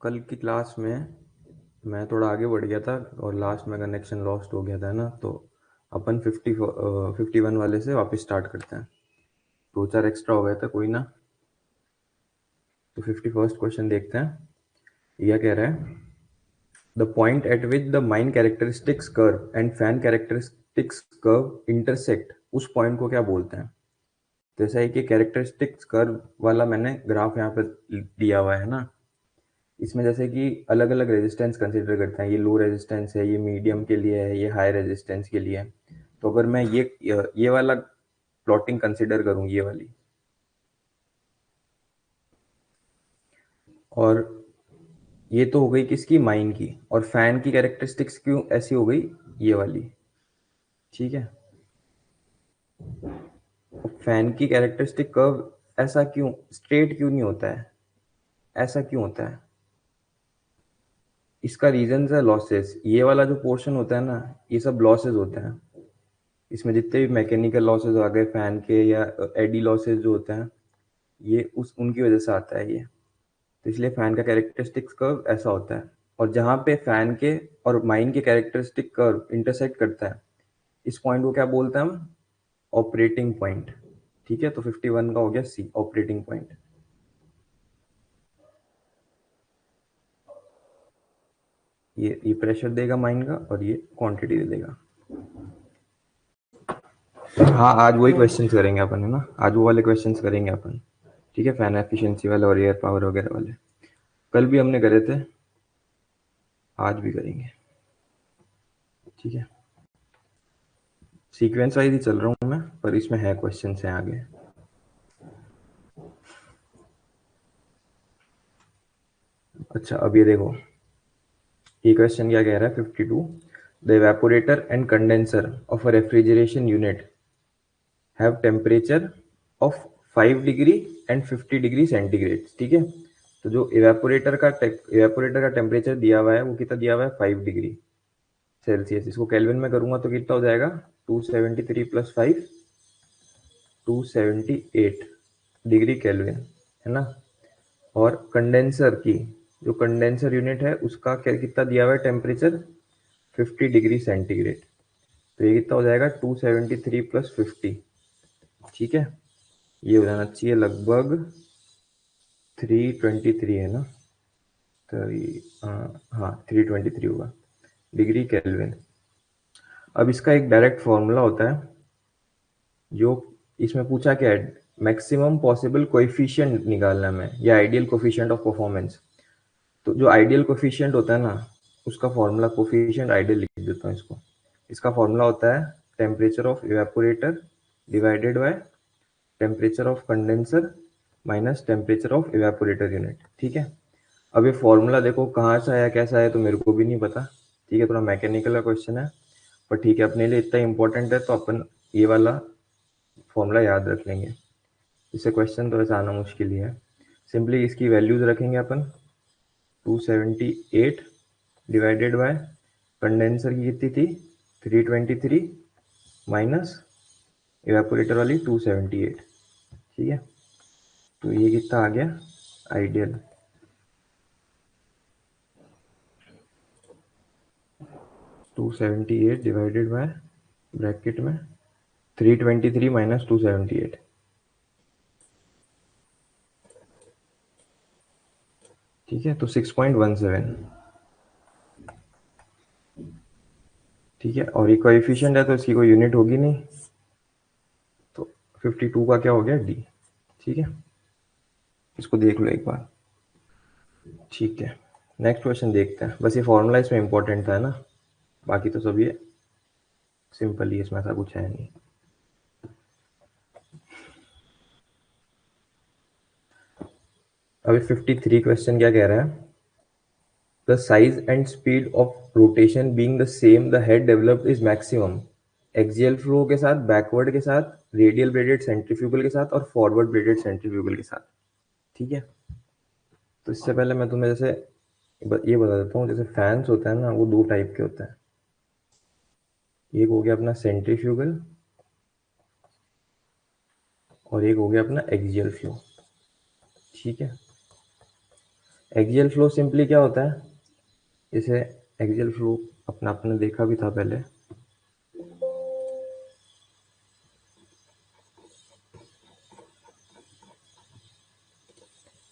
कल की क्लास में मैं थोड़ा आगे बढ़ गया था और लास्ट में कनेक्शन लॉस्ट हो गया था ना, तो अपन 51 वाले से वापस स्टार्ट करते हैं। दो चार एक्स्ट्रा हो गया था, कोई ना। तो 51st क्वेश्चन देखते हैं। यह कह रहा है the point eight which the mine characteristics curve and fan characteristics curve intersect, उस पॉइंट को क्या बोलते हैं। तो ऐसा है कि कैरेक्टरिस्टिक्स कर्व वाला मैंने ग्राफ यहाँ पे दिया हुआ है ना। इसमें जैसे कि अलग अलग रेजिस्टेंस कंसिडर करते हैं। ये लो रेजिस्टेंस है, ये मीडियम के लिए है, ये हाई रेजिस्टेंस के लिए है। तो अगर मैं ये वाला प्लॉटिंग कंसिडर करूँ, ये वाली, और ये तो हो गई किसकी, माइन की। और फैन की कैरेक्टरिस्टिक्स क्यों ऐसी हो गई, ये वाली। ठीक है। फैन की कैरेक्टरिस्टिक कर्व ऐसा क्यों, स्ट्रेट क्यों नहीं होता है, ऐसा क्यों होता है। इसका रीजन है लॉसेस। ये वाला जो पोर्शन होता है ना, ये सब लॉसेस होते हैं। इसमें जितने भी मैकेनिकल लॉसेज आ गए फैन के, या एडी लॉसेज जो होते हैं, ये उस उनकी वजह से आता है ये। तो इसलिए फैन का कैरेक्टरिस्टिक्स कर्व ऐसा होता है। और जहाँ पे फैन के और माइन के कैरेक्टरिस्टिक कर्व इंटरसेक्ट करता है, इस पॉइंट को क्या बोलते हैं हम, ऑपरेटिंग पॉइंट। ठीक है। तो 51 का हो गया सी, ऑपरेटिंग पॉइंट। ये प्रेशर देगा माइन का, और ये क्वांटिटी दे देगा। हाँ, आज वही क्वेश्चंस करेंगे अपन, है ना। आज वो वाले क्वेश्चंस करेंगे अपन। ठीक है, फैन एफिशिएंसी वाले और एयर पावर वगैरह वाले। कल भी हमने करे थे, आज भी करेंगे। ठीक है। सीक्वेंस वाइज ही चल रहा हूँ मैं, पर इसमें है क्वेश्चंस हैं आगे। अच्छा, अब ये देखो, ये क्वेश्चन क्या कह रहा है, 52। The evaporator and condenser of a refrigeration unit have temperature of 5 degree and 50 degree centigrade. ठीक है। तो जो इवेपोरेटर का टेम्परेचर दिया हुआ है, वो कितना दिया हुआ है, 5 डिग्री सेल्सियस। इसको केल्विन में करूंगा तो कितना हो जाएगा, 273 प्लस 5, 278 डिग्री केल्विन, है ना। और कंडेंसर की, जो कंडेंसर यूनिट है, उसका क्या कितना दिया हुआ है टेम्परेचर, 50 डिग्री सेंटीग्रेड। तो ये कितना हो जाएगा, 273 प्लस 50। ठीक है। ये हो जाना चाहिए लगभग 323, है ना। तो हाँ 323 होगा डिग्री केल्विन। अब इसका एक डायरेक्ट फॉर्मूला होता है, जो इसमें पूछा क्या है, मैक्सिमम पॉसिबल कोएफिशिएंट निकालना है, या आइडियल कोएफिशिएंट ऑफ परफॉर्मेंस। तो जो आइडियल कोएफिशिएंट होता है ना, उसका फॉर्मूला, कोएफिशिएंट आइडियल लिख देता हूँ इसको। इसका फॉर्मूला होता है temperature of evaporator divided by temperature of condenser minus temperature of evaporator unit. ठीक है। अब ये फॉर्मूला देखो कहाँ से आया, कैसा है, तो मेरे को भी नहीं पता। ठीक है, थोड़ा मैकेनिकल का क्वेश्चन है, पर ठीक है, अपने लिए इतना इंपॉर्टेंट है तो अपन ये वाला फॉर्मूला याद रख लेंगे। इससे क्वेश्चन तो वैसे आना मुश्किल ही है। सिंपली इसकी वैल्यूज रखेंगे अपन, 278 डिवाइडेड बाय कंडेंसर की कितनी थी, 323 माइनस इवेपोरेटर वाली 278। ठीक है। तो ये कितना आ गया, आइडियल, 278 डिवाइडेड बाय ब्रैकेट में 323 माइनस 278। ठीक है। तो 6.17। ठीक है। और ये कोएफिशिएंट है तो इसकी कोई यूनिट होगी नहीं, तो 52 का क्या हो गया, डी। ठीक है। इसको देख लो एक बार। ठीक है। नेक्स्ट क्वेश्चन देखते हैं। बस ये फॉर्मूला इसमें इंपॉर्टेंट था, है ना। बाकी तो सब ये सिंपल ही, इसमें ऐसा कुछ है नहीं। अभी 53 क्वेश्चन क्या कह रहा है, the size and speed of rotation being the same the head developed is maximum axial flow के साथ, बैकवर्ड के साथ, रेडियल ब्लेडेड सेंट्रीफ्यूगल के साथ, और फॉरवर्ड ब्लेडेड सेंट्रीफ्यूगल के साथ। ठीक है। तो इससे पहले मैं तुम्हें जैसे ये बता देता हूँ, जैसे फैंस होता है ना, वो दो टाइप के होते हैं। एक हो गया अपना सेंट्रीफ्यूगल, और एक हो गया अपना एक्सियल फ्लो। ठीक है। एक्सियल फ्लो सिंपली क्या होता है, जैसे एक्सियल फ्लो अपना आपने देखा भी था पहले।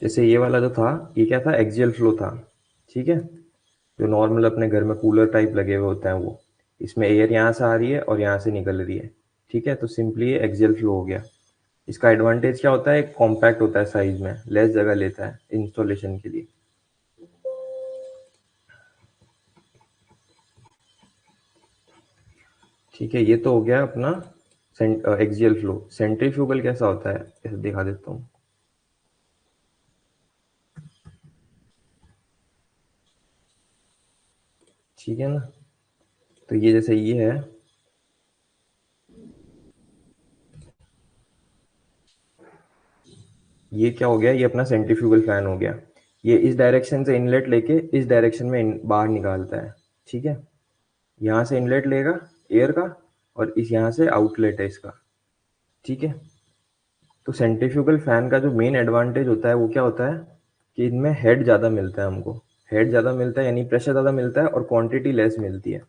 जैसे ये वाला जो था, ये क्या था, एक्सियल फ्लो था, ठीक है, जो नॉर्मल अपने घर में कूलर टाइप लगे हुए होते हैं वो, इसमें एयर यहाँ से आ रही है और यहाँ से निकल रही है, ठीक है, तो सिंपली ये एक्सियल फ्लो हो गया। इसका एडवांटेज क्या होता है, कॉम्पैक्ट होता है साइज में, लेस जगह लेता है इंस्टॉलेशन के लिए। ठीक है, ये तो हो गया अपना एक्सियल फ्लो। सेंट्रीफ्यूगल कैसा होता है, ऐसे दिखा देता हूँ। ठीक है ना, तो ये जैसे ये है, ये क्या हो गया, ये अपना सेंट्रीफ्यूगल फैन हो गया। ये इस डायरेक्शन से इनलेट लेके इस डायरेक्शन में बाहर निकालता है, ठीक है, यहाँ से इनलेट लेगा एयर का, और इस यहाँ से आउटलेट है इसका, ठीक है। तो सेंट्रीफ्यूगल फैन का जो मेन एडवांटेज होता है वो क्या होता है, कि इनमें हेड ज़्यादा मिलता है हमको, हेड ज़्यादा मिलता है यानी प्रेशर ज़्यादा मिलता है और क्वांटिटी लेस मिलती है।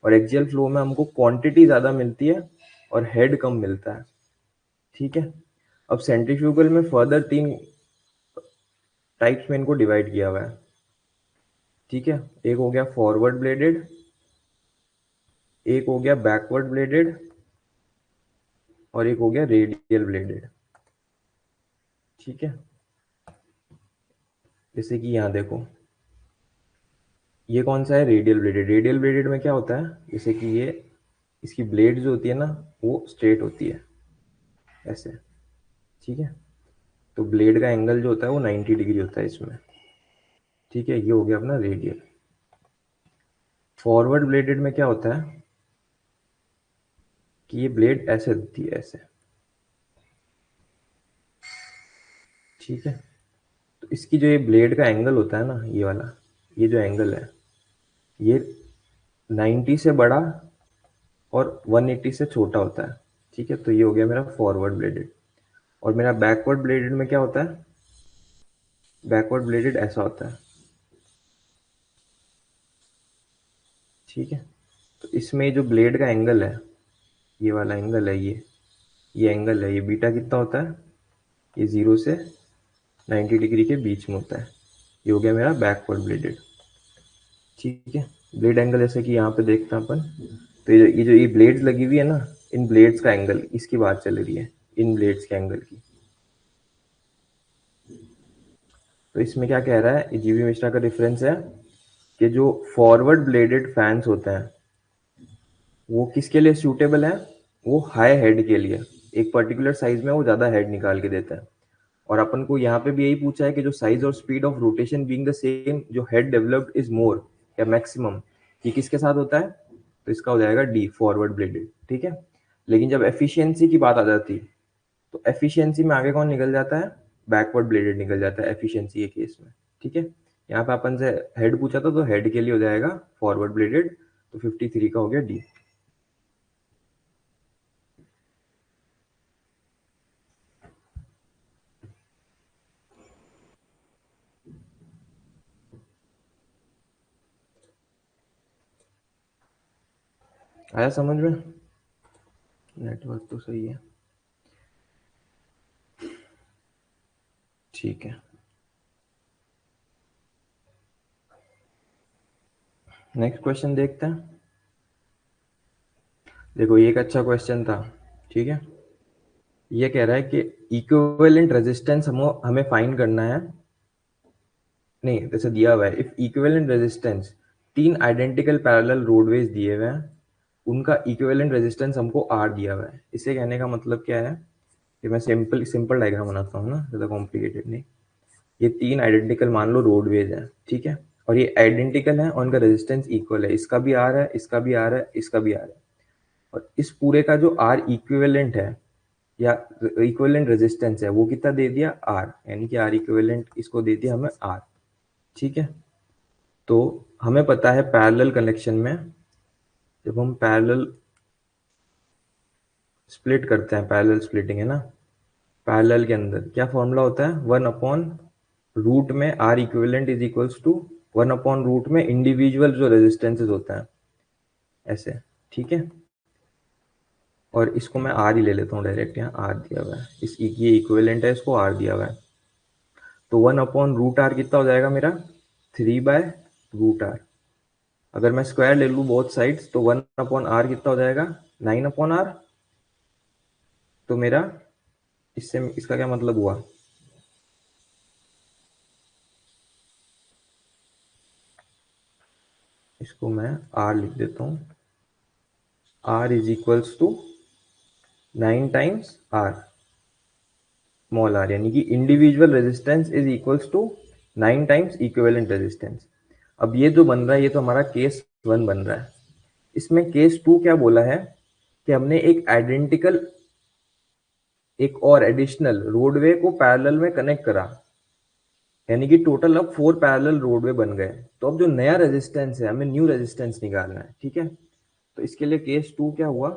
और एक्सियल फ्लो में हमको क्वांटिटी ज़्यादा मिलती है और हेड कम मिलता है, ठीक है। अब सेंट्रीफ्यूगल में फर्दर 3 टाइप्स में इनको डिवाइड किया हुआ है, ठीक है। एक हो गया फॉरवर्ड ब्लेडेड, एक हो गया बैकवर्ड ब्लेडेड, और एक हो गया रेडियल ब्लेडेड, ठीक है। जैसे कि यहाँ देखो, ये कौन सा है, रेडियल ब्लेडेड। रेडियल ब्लेडेड में क्या होता है, जैसे कि ये इसकी ब्लेड जो होती है ना, वो स्ट्रेट होती है ऐसे, ठीक है। तो ब्लेड का एंगल जो होता है वो 90 डिग्री होता है इसमें, ठीक है। ये हो गया अपना रेडियल। फॉरवर्ड ब्लेडेड में क्या होता है, कि ये ब्लेड ऐसे होती है ऐसे, ठीक है। तो इसकी जो ये ब्लेड का एंगल होता है ना, ये वाला, ये जो एंगल है, ये 90 से बड़ा और 180 से छोटा होता है, ठीक है। तो ये हो गया मेरा फॉरवर्ड ब्लेडेड। और मेरा बैकवर्ड ब्लेडेड में क्या होता है, बैकवर्ड ब्लेडेड ऐसा होता है, ठीक है। तो इसमें जो ब्लेड का एंगल है, ये वाला एंगल है, ये एंगल है, ये बीटा कितना होता है, ये 0 से 90 डिग्री के बीच में होता है। ये हो गया मेरा बैकवर्ड ब्लेडेड, ठीक है। ब्लेड एंगल जैसे कि यहाँ पे देखते हैं अपन, तो ये ब्लेड्स लगी हुई है ना, इन ब्लेड्स का एंगल, इसकी बात चल रही है, इन ब्लेड्स के एंगल की। तो इसमें क्या कह रहा है, ये जीवी मिश्रा का रेफरेंस है, कि जो फॉरवर्ड ब्लेडेड फैंस होते हैं वो किसके लिए सूटेबल है, वो हाई हेड के लिए, एक पर्टिकुलर साइज में वो ज़्यादा हेड निकाल के देता है। और अपन को यहाँ पे भी यही पूछा है कि जो साइज और speed of rotation being the same, जो हेड डेवलप्ड इज मोर या मैक्सिमम, ये किसके साथ होता है, तो इसका हो जाएगा डी, फॉरवर्ड ब्लेडेड, ठीक है। लेकिन जब एफिशिएंसी की बात आ जाती है, तो एफिशिएंसी में आगे कौन निकल जाता है, बैकवर्ड ब्लेडेड निकल जाता है एफिशिएंसी के केस में, ठीक है। यहाँ पे अपन से हेड पूछा था, तो हेड के लिए हो जाएगा फॉरवर्ड ब्लेडेड, तो 53 का हो गया डी। आया समझ में, नेटवर्क तो सही है, ठीक है। नेक्स्ट क्वेश्चन देखते हैं। देखो ये एक अच्छा क्वेश्चन था, ठीक है। ये कह रहा है कि इक्विवेलेंट रेजिस्टेंस हमें फाइंड करना है, नहीं जैसे दिया हुआ है, if equivalent resistance, 3 identical parallel roadways दिए हुए हैं, उनका इक्विवेलेंट रेजिस्टेंस हमको आर दिया हुआ है। इसे कहने का मतलब क्या है, कि मैं सिंपल सिंपल डायग्राम बनाता हूँ ना, ज़्यादा कॉम्प्लिकेटेड नहीं। ये 3 आइडेंटिकल मान लो रोडवेज है, ठीक है, और ये आइडेंटिकल है और उनका रेजिस्टेंस इक्वल है, इसका भी आर है, इसका भी आर है, इसका भी आर है। और इस पूरे का जो आर इक्विवेलेंट है या इक्विवेलेंट रेजिस्टेंस है, वो कितना दे दिया, आर, यानी कि आर इक्विवेलेंट इसको दे दिया हमें आर, ठीक है। तो हमें पता है पैरेलल कनेक्शन में, जब हम पैरेलल स्प्लिट करते हैं, पैरेलल स्प्लिटिंग है ना, पैरेलल के अंदर क्या फॉर्मूला होता है, 1/, रूट में R equivalent is equals to 1 root में इंडिविजुअल जो रेजिस्टेंसेज होता है ऐसे, ठीक है। और इसको मैं आर ही ले लेता हूँ डायरेक्ट, यहाँ आर दिया हुआ है, इस ये इक्विवेलेंट है, इसको आर दिया हुआ है। तो 1/√r कितना हो जाएगा मेरा, 3/√r। अगर मैं स्क्वायर ले लूँ बोथ साइड्स तो 1/r कितना हो जाएगा, 9/r। तो मेरा इससे इसका क्या मतलब हुआ, इसको मैं r लिख देता हूँ, r is equals to 9 times r small r, यानी कि individual resistance is equals to 9 times equivalent resistance. अब ये जो बन रहा है ये तो हमारा केस 1 बन रहा है। इसमें केस 2 क्या बोला है कि हमने एक आइडेंटिकल, एक और एडिशनल रोडवे को पैरेलल में कनेक्ट करा, यानी कि टोटल अब 4 पैरेलल रोडवे बन गए। तो अब जो नया रेजिस्टेंस है हमें न्यू रेजिस्टेंस निकालना है, ठीक है। तो इसके लिए केस 2 क्या हुआ,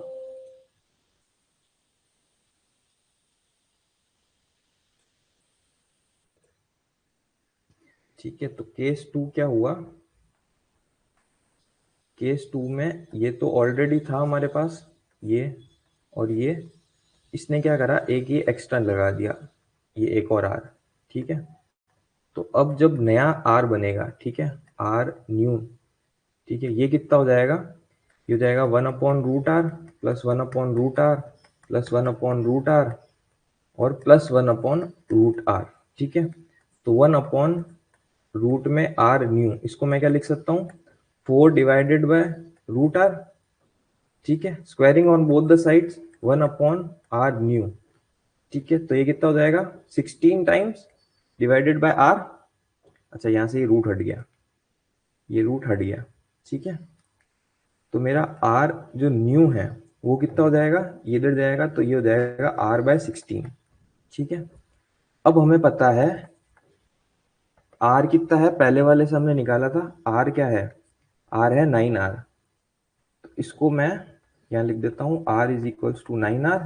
ठीक है। तो केस 2 क्या हुआ, केस 2 में ये तो ऑलरेडी था हमारे पास ये और ये, इसने क्या करा, एक ये एक्स्ट्रा लगा दिया, ये एक और आर, ठीक है। तो अब जब नया आर बनेगा, ठीक है, आर न्यू, ठीक है, ये कितना हो जाएगा, ये हो जाएगा 1/√r plus 1/√r plus 1/√r और प्लस 1/√r, ठीक है। तो 1/रूट में आर न्यू, इसको मैं क्या लिख सकता हूँ, 4/√r, ठीक है, squaring on both the sides 1/r new, ठीक है। तो ये कितना हो जाएगा, 16 टाइम्स डिवाइडेड बाय आर। अच्छा यहाँ से ये रूट हट गया, ये रूट हट गया, ठीक है। तो मेरा r जो न्यू है वो कितना हो जाएगा, ये इधर जाएगा तो ये हो जाएगा r/16, ठीक है। अब हमें पता है r कितना है, पहले वाले से हमने निकाला था, r क्या है, r है 9r। तो इसको मैं यहाँ लिख देता हूँ, r is equals to 9r।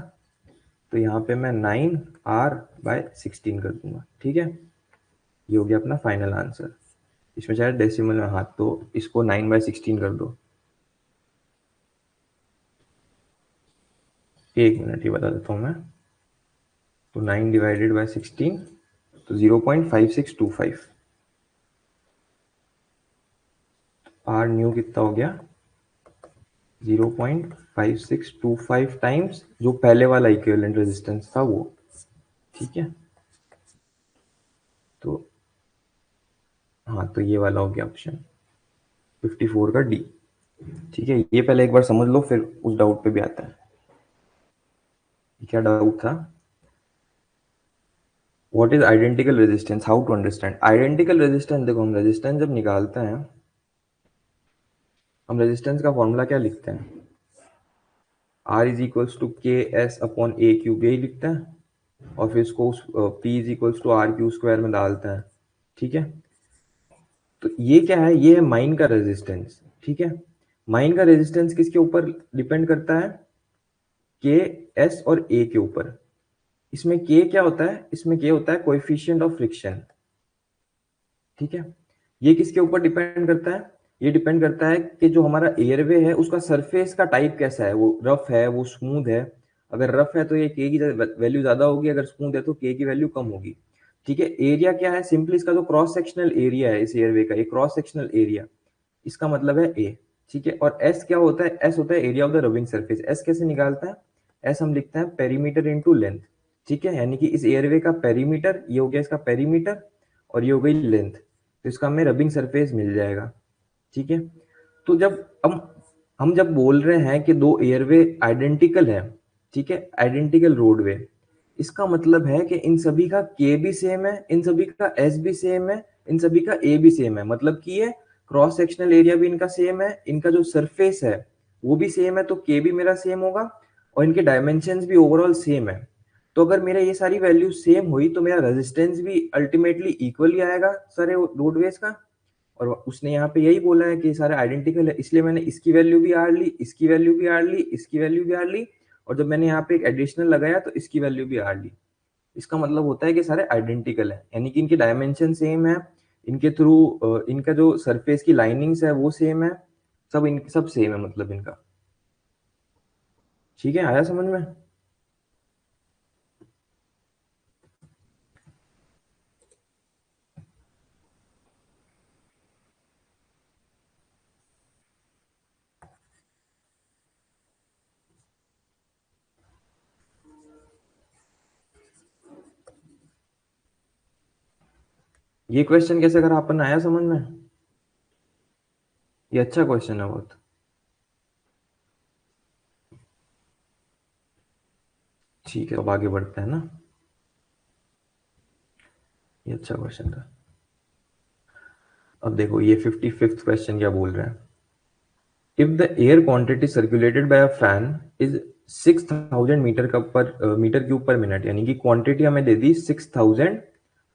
तो यहाँ पे मैं 9r/16 कर दूंगा, ठीक है। ये हो गया अपना फाइनल आंसर। इसमें शायद डेसिमल में हाथ, तो इसको 9/16 कर दो। एक मिनट ये बता देता हूँ मैं। तो 9/16 तो 0.5625। आर न्यू कितना हो गया, 0.5625 टाइम्स जो पहले वाला इक्विवेलेंट रेजिस्टेंस था वो, ठीक है। तो हाँ, तो ये वाला हो गया ऑप्शन 54 का डी, ठीक है। ये पहले एक बार समझ लो फिर उस डाउट पे भी आता है। क्या डाउट था, what is identical resistance, how to understand identical resistance. देखो हम रेजिस्टेंस जब निकालते हैं, हम रेजिस्टेंस का फॉर्मूला क्या लिखते हैं, R is equals to K S upon A cube, यही लिखते हैं। और फिर इसको P is equals to R Q square में डालते हैं, ठीक है। तो ये क्या है, ये है माइन का रेजिस्टेंस, ठीक है। माइन का रेजिस्टेंस किसके ऊपर डिपेंड करता है, के एस और ए के ऊपर। इसमें के क्या होता है, इसमें के होता है कोएफिशिएंट ऑफ फ्रिक्शन, ठीक है। ये किसके ऊपर डिपेंड करता है, ये डिपेंड करता है कि जो हमारा एयरवे है उसका सरफेस का टाइप कैसा है, वो रफ है, वो स्मूथ है। अगर रफ है तो ये के की वैल्यू ज्यादा होगी, अगर स्मूथ है तो के की वैल्यू कम होगी, ठीक है। एरिया क्या है, सिंपली इसका जो क्रॉस सेक्शनल एरिया है इस एयरवे का, ये क्रॉस सेक्शनल एरिया, इसका मतलब है ए, ठीक है। और एस क्या होता है, एस होता है area of the rubbing surface. S कैसे निकालता है, एस हम लिखते हैं पेरीमीटर इनटू लेंथ, ठीक है। यानी कि इस एयरवे का पेरीमीटर, ये हो गया इसका पेरीमीटर, और ये हो गई लेंथ, तो इसका हमें रबिंग सरफेस मिल जाएगा, ठीक है। तो जब हम जब बोल रहे हैं कि दो एयरवे आइडेंटिकल है, ठीक है, आइडेंटिकल रोडवे, इसका मतलब है कि इन सभी का के भी सेम है, इन सभी का एस भी सेम है, इन सभी का ए भी सेम है। मतलब कि ये क्रॉस सेक्शनल एरिया भी इनका सेम है, इनका जो सरफेस है वो भी सेम है, तो के भी मेरा सेम होगा, और इनके डायमेंशंस भी ओवरऑल सेम है। तो अगर मेरा ये सारी वैल्यू सेम हुई तो मेरा रेजिस्टेंस भी अल्टीमेटली इक्वल ही आएगा सारे रोडवेज का। और उसने यहाँ पे यही बोला है कि सारे आइडेंटिकल है, इसलिए मैंने इसकी वैल्यू भी आर ली, इसकी वैल्यू भी आर ली, इसकी वैल्यू भी आर ली, और जब मैंने यहाँ पे एक एडिशनल लगाया तो इसकी वैल्यू भी आर ली। इसका मतलब होता है कि सारे आइडेंटिकल है, यानी कि इनके डायमेंशन सेम है, इनके थ्रू इनका जो सरफेस की लाइनिंग्स है वो सेम है, सब सेम है मतलब इनका। ठीक है, आया समझ में? ये क्वेश्चन कैसे करा अपन, आया समझ में? ये अच्छा क्वेश्चन है बहुत। ठीक है, अब आगे बढ़ते हैं ना। ये अच्छा क्वेश्चन था। अब देखो ये 55th क्वेश्चन क्या बोल रहा है। If the air quantity circulated by a fan is 6000 metre cube per minute, यानी कि क्वांटिटी हमें दे दी 6000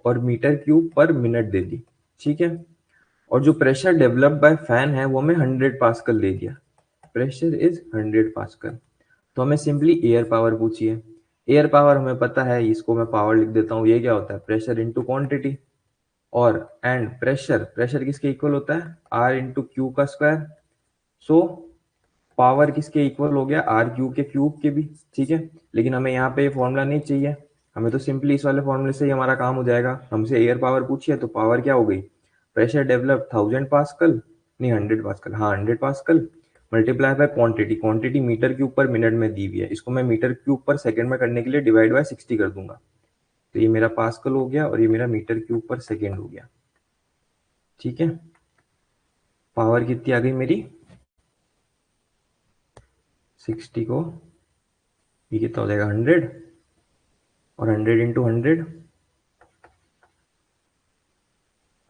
और मीटर क्यूब पर मिनट दे दी, ठीक है। और जो प्रेशर डेवलप्ड बाय फैन है वो हमें 100 पास्कल दे दिया। Pressure is 100 pascal. तो हमें सिंपली एयर पावर पूछिए। एयर पावर हमें पता है, इसको मैं पावर लिख देता हूँ, ये क्या होता है, प्रेशर इंटू क्वांटिटी। और एंड प्रेशर, प्रेशर किसके इक्वल होता है, आर इंटू क्यू का स्क्वायर। सो पावर किसके इक्वल हो गया, आर क्यू के क्यूब के भी, ठीक है। लेकिन हमें यहाँ पे ये फॉर्मूला नहीं चाहिए, हमें तो सिंपली इस वाले फॉर्मूले से ही हमारा काम हो जाएगा। हमसे एयर पावर पूछी है तो पावर क्या हो गई, प्रेशर डेवलप 1000 पास्कल, नहीं 100 पास्कल, हाँ 100 pascal, multiply by quantity, quantity metre cube per minute में दी हुई है, इसको मैं मीटर क्यूब पर सेकंड में करने के लिए डिवाइड बाय 60 कर दूंगा। तो ये मेरा पास्कल हो गया और ये मेरा मीटर क्यूब पर सेकेंड हो गया, ठीक है। पावर कितनी आ गई मेरी, 60 को, ये कितना हो जाएगा 100, और 100 इंटू 100,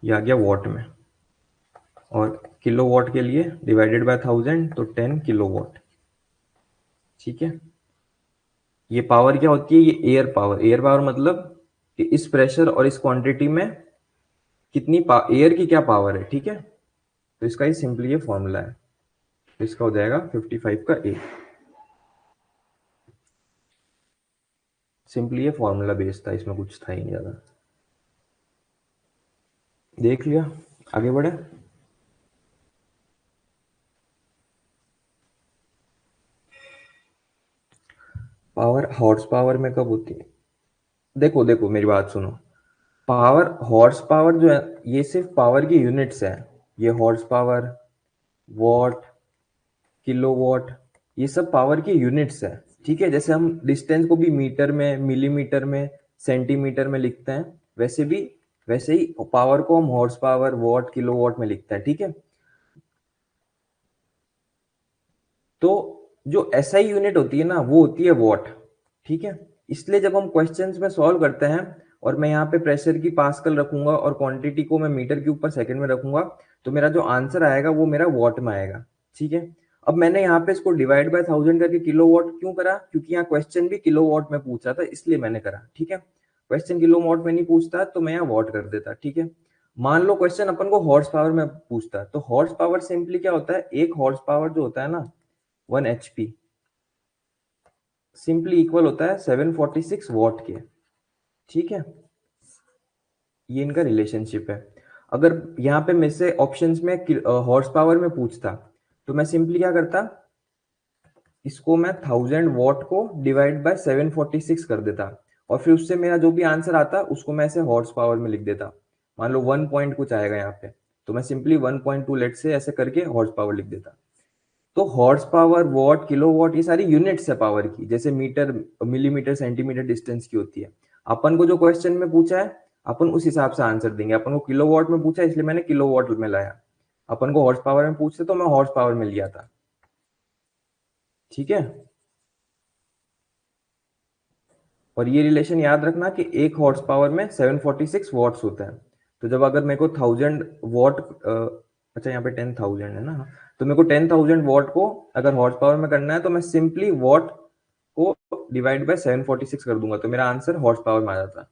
ये आ गया वॉट में। और किलो वॉट के लिए डिवाइडेड बाय 1000 तो 10 किलो वॉट, ठीक है। ये पावर क्या होती है, ये एयर पावर। एयर पावर मतलब कि इस प्रेशर और इस क्वांटिटी में कितनी एयर की क्या पावर है, ठीक है। तो इसका ही सिंपली ये फॉर्मूला है। तो इसका हो जाएगा 55 का ए। सिंपली ये फॉर्मूला बेस्ड था, इसमें कुछ था ही नहीं ज्यादा। देख लिया, आगे बढ़े। पावर हॉर्स पावर में कब होती है, देखो देखो मेरी बात सुनो। पावर, हॉर्स पावर जो है ये सिर्फ पावर की यूनिट्स है। ये हॉर्स पावर, वॉट, किलोवाट, ये सब पावर की यूनिट्स है, ठीक है। जैसे हम डिस्टेंस को भी मीटर में, मिलीमीटर में, सेंटीमीटर में लिखते हैं, वैसे ही पावर को हम हॉर्स पावर, वॉट, किलोवाट में लिखते हैं, ठीक है। तो जो एसआई यूनिट होती है ना वो होती है वॉट, ठीक है। इसलिए जब हम क्वेश्चंस में सॉल्व करते हैं और मैं यहाँ पे प्रेशर की पास्कल रखूंगा और क्वांटिटी को मैं मीटर क्यूब पर सेकंड में रखूंगा, तो मेरा जो आंसर आएगा वो मेरा वॉट में आएगा, ठीक है। अब मैंने यहाँ पे इसको डिवाइड बाय 1000 करके किलो वॉट क्यों करा, क्योंकि यहाँ क्वेश्चन भी किलो वॉट में पूछ रहा था, इसलिए मैंने करा, ठीक है। क्वेश्चन किलो वॉट में नहीं पूछता तो मैं यहाँ वॉट कर देता, ठीक है। मान लो क्वेश्चन अपन को हॉर्स पावर में पूछता, तो हॉर्स पावर सिंपली क्या होता है, एक हॉर्स पावर जो होता है ना 1 HP सिंपली इक्वल होता है 746 वॉट के, ठीक है। ये इनका रिलेशनशिप है। अगर यहाँ पे मेरे से ऑप्शंस में हॉर्स पावर में पूछता तो मैं सिंपली क्या करता, इसको मैं 1000 वॉट को डिवाइड बाय 746 कर देता, और फिर उससे मेरा जो भी आंसर आता उसको मैं ऐसे हॉर्स पावर में लिख देता। मान लो 1 पॉइंट कुछ आएगा यहाँ पे, तो मैं सिंपली 1.2 लेट से ऐसे करके हॉर्स पावर लिख देता। तो horse power, what, kilo watt, ये सारी यूनिट्स है पावर की, जैसे मीटर, मिलीमीटर, सेंटीमीटर डिस्टेंस की होती है। अपन को जो क्वेश्चन में पूछा है अपन उस हिसाब से आंसर देंगे। अपन को किलो वॉट में पूछा इसलिए मैंने किलो वॉट में लाया, अपन को हॉर्स पावर में पूछते तो मैं हॉर्स पावर में लिया था, ठीक है। और ये रिलेशन याद रखना कि एक हॉर्स पावर में 746 वॉट्स होता है। तो जब अगर मेरे को 1000 वॉट, अच्छा यहाँ पे 10,000 है ना, तो मेरे को 10,000 वॉट को अगर हॉर्स पावर में करना है तो मैं सिंपली वॉट को डिवाइड बाय 746 कर दूंगा, तो मेरा आंसर हॉर्स पावर में आ जाता,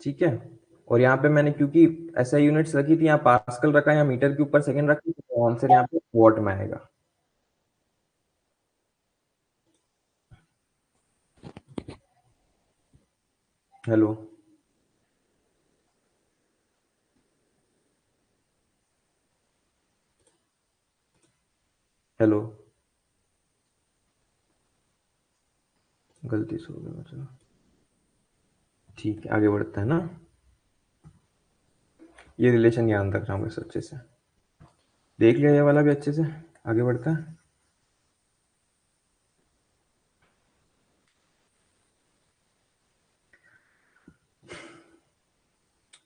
ठीक है। और यहाँ पे मैंने क्योंकि ऐसा यूनिट्स रखी थी, यहाँ पास्कल रखा है, यहाँ मीटर के ऊपर सेकंड रखी, तो आंसर यहाँ पे वॉट में आएगा। हेलो। हेलो। गलती से हो गया, चलो ठीक है, आगे बढ़ता है ना। ये रिलेशन याद रख रहा हूँ बस अच्छे से, देख लिया ये वाला भी अच्छे से, आगे बढ़ता है।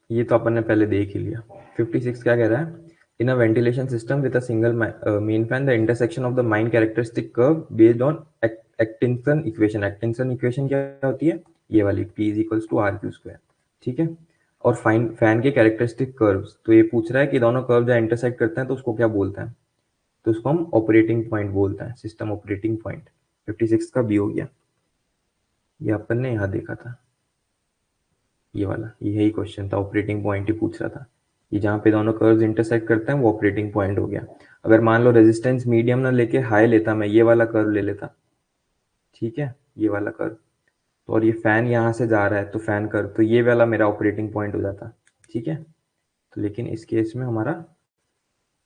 ये तो अपन ने पहले देख ही लिया। 56 क्या कह रहा है? In a ventilation system with a single main fan the intersection of the mine characteristic curve based on Atkinson equation. Atkinson equation क्या होती है? ये वाली, P is equals to R Q square, ठीक है। और फाइन फैन के characteristic curves, तो ये पूछ रहा है कि दोनों कर्व जब इंटरसेक्ट करते हैं तो उसको क्या बोलते हैं? तो उसको हम ऑपरेटिंग पॉइंट बोलते हैं, सिस्टम ऑपरेटिंग पॉइंट। 56 का बी हो गया। ये अपन ने यहाँ देखा था, ये वाला यही क्वेश्चन था, ऑपरेटिंग पॉइंट ही पूछ रहा था। ये जहाँ पे दोनों कर्व्स इंटरसेक्ट करते हैं वो ऑपरेटिंग पॉइंट हो गया। अगर मान लो रेजिस्टेंस मीडियम ना लेके हाई लेता, मैं ये वाला कर्व ले लेता, ठीक है, ये वाला कर्व, तो और ये फैन यहाँ से जा रहा है तो फैन कर्व, तो ये वाला मेरा ऑपरेटिंग पॉइंट हो जाता, ठीक है। तो लेकिन इस केस में हमारा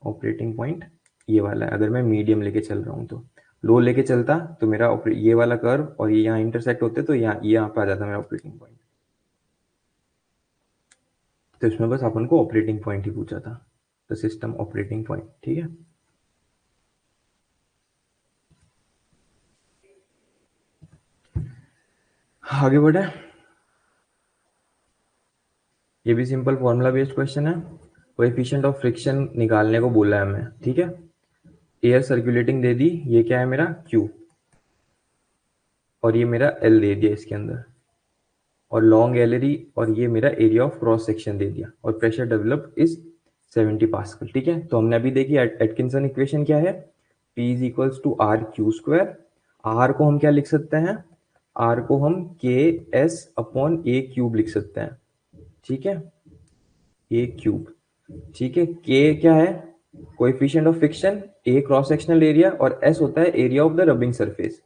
ऑपरेटिंग पॉइंट ये वाला है। अगर मैं मीडियम लेके चल रहा हूँ तो, लो लेके चलता तो मेरा ये वाला कर्व और ये यहाँ इंटरसेक्ट होते तो यहाँ पे आ जाता मेरा ऑपरेटिंग पॉइंट। तो इसमें बस अपन को ऑपरेटिंग पॉइंट ही पूछा था, द सिस्टम ऑपरेटिंग पॉइंट, ठीक है। आगे बढ़े। ये भी सिंपल फॉर्मूला बेस्ड क्वेश्चन है। कोएफिशिएंट ऑफ फ्रिक्शन निकालने को बोला है हमें, ठीक है। एयर सर्कुलेटिंग दे दी, ये क्या है मेरा Q, और ये मेरा L दे दिया इसके अंदर, और लॉन्ग गैलरी, और ये मेरा एरिया ऑफ क्रॉस सेक्शन दे दिया, और प्रेशर डेवलप इज 70 पास्कल, ठीक है। तो हमने अभी देखी एटकिंसन इक्वेशन क्या है, P is equals to R Q square. R को हम क्या लिख सकते हैं? आर को हम के एस अपॉन ए क्यूब लिख सकते हैं, ठीक है, ए क्यूब, ठीक है। के क्या है? Coefficient of friction, A cross sectional area, और एस होता है area of the rubbing surface,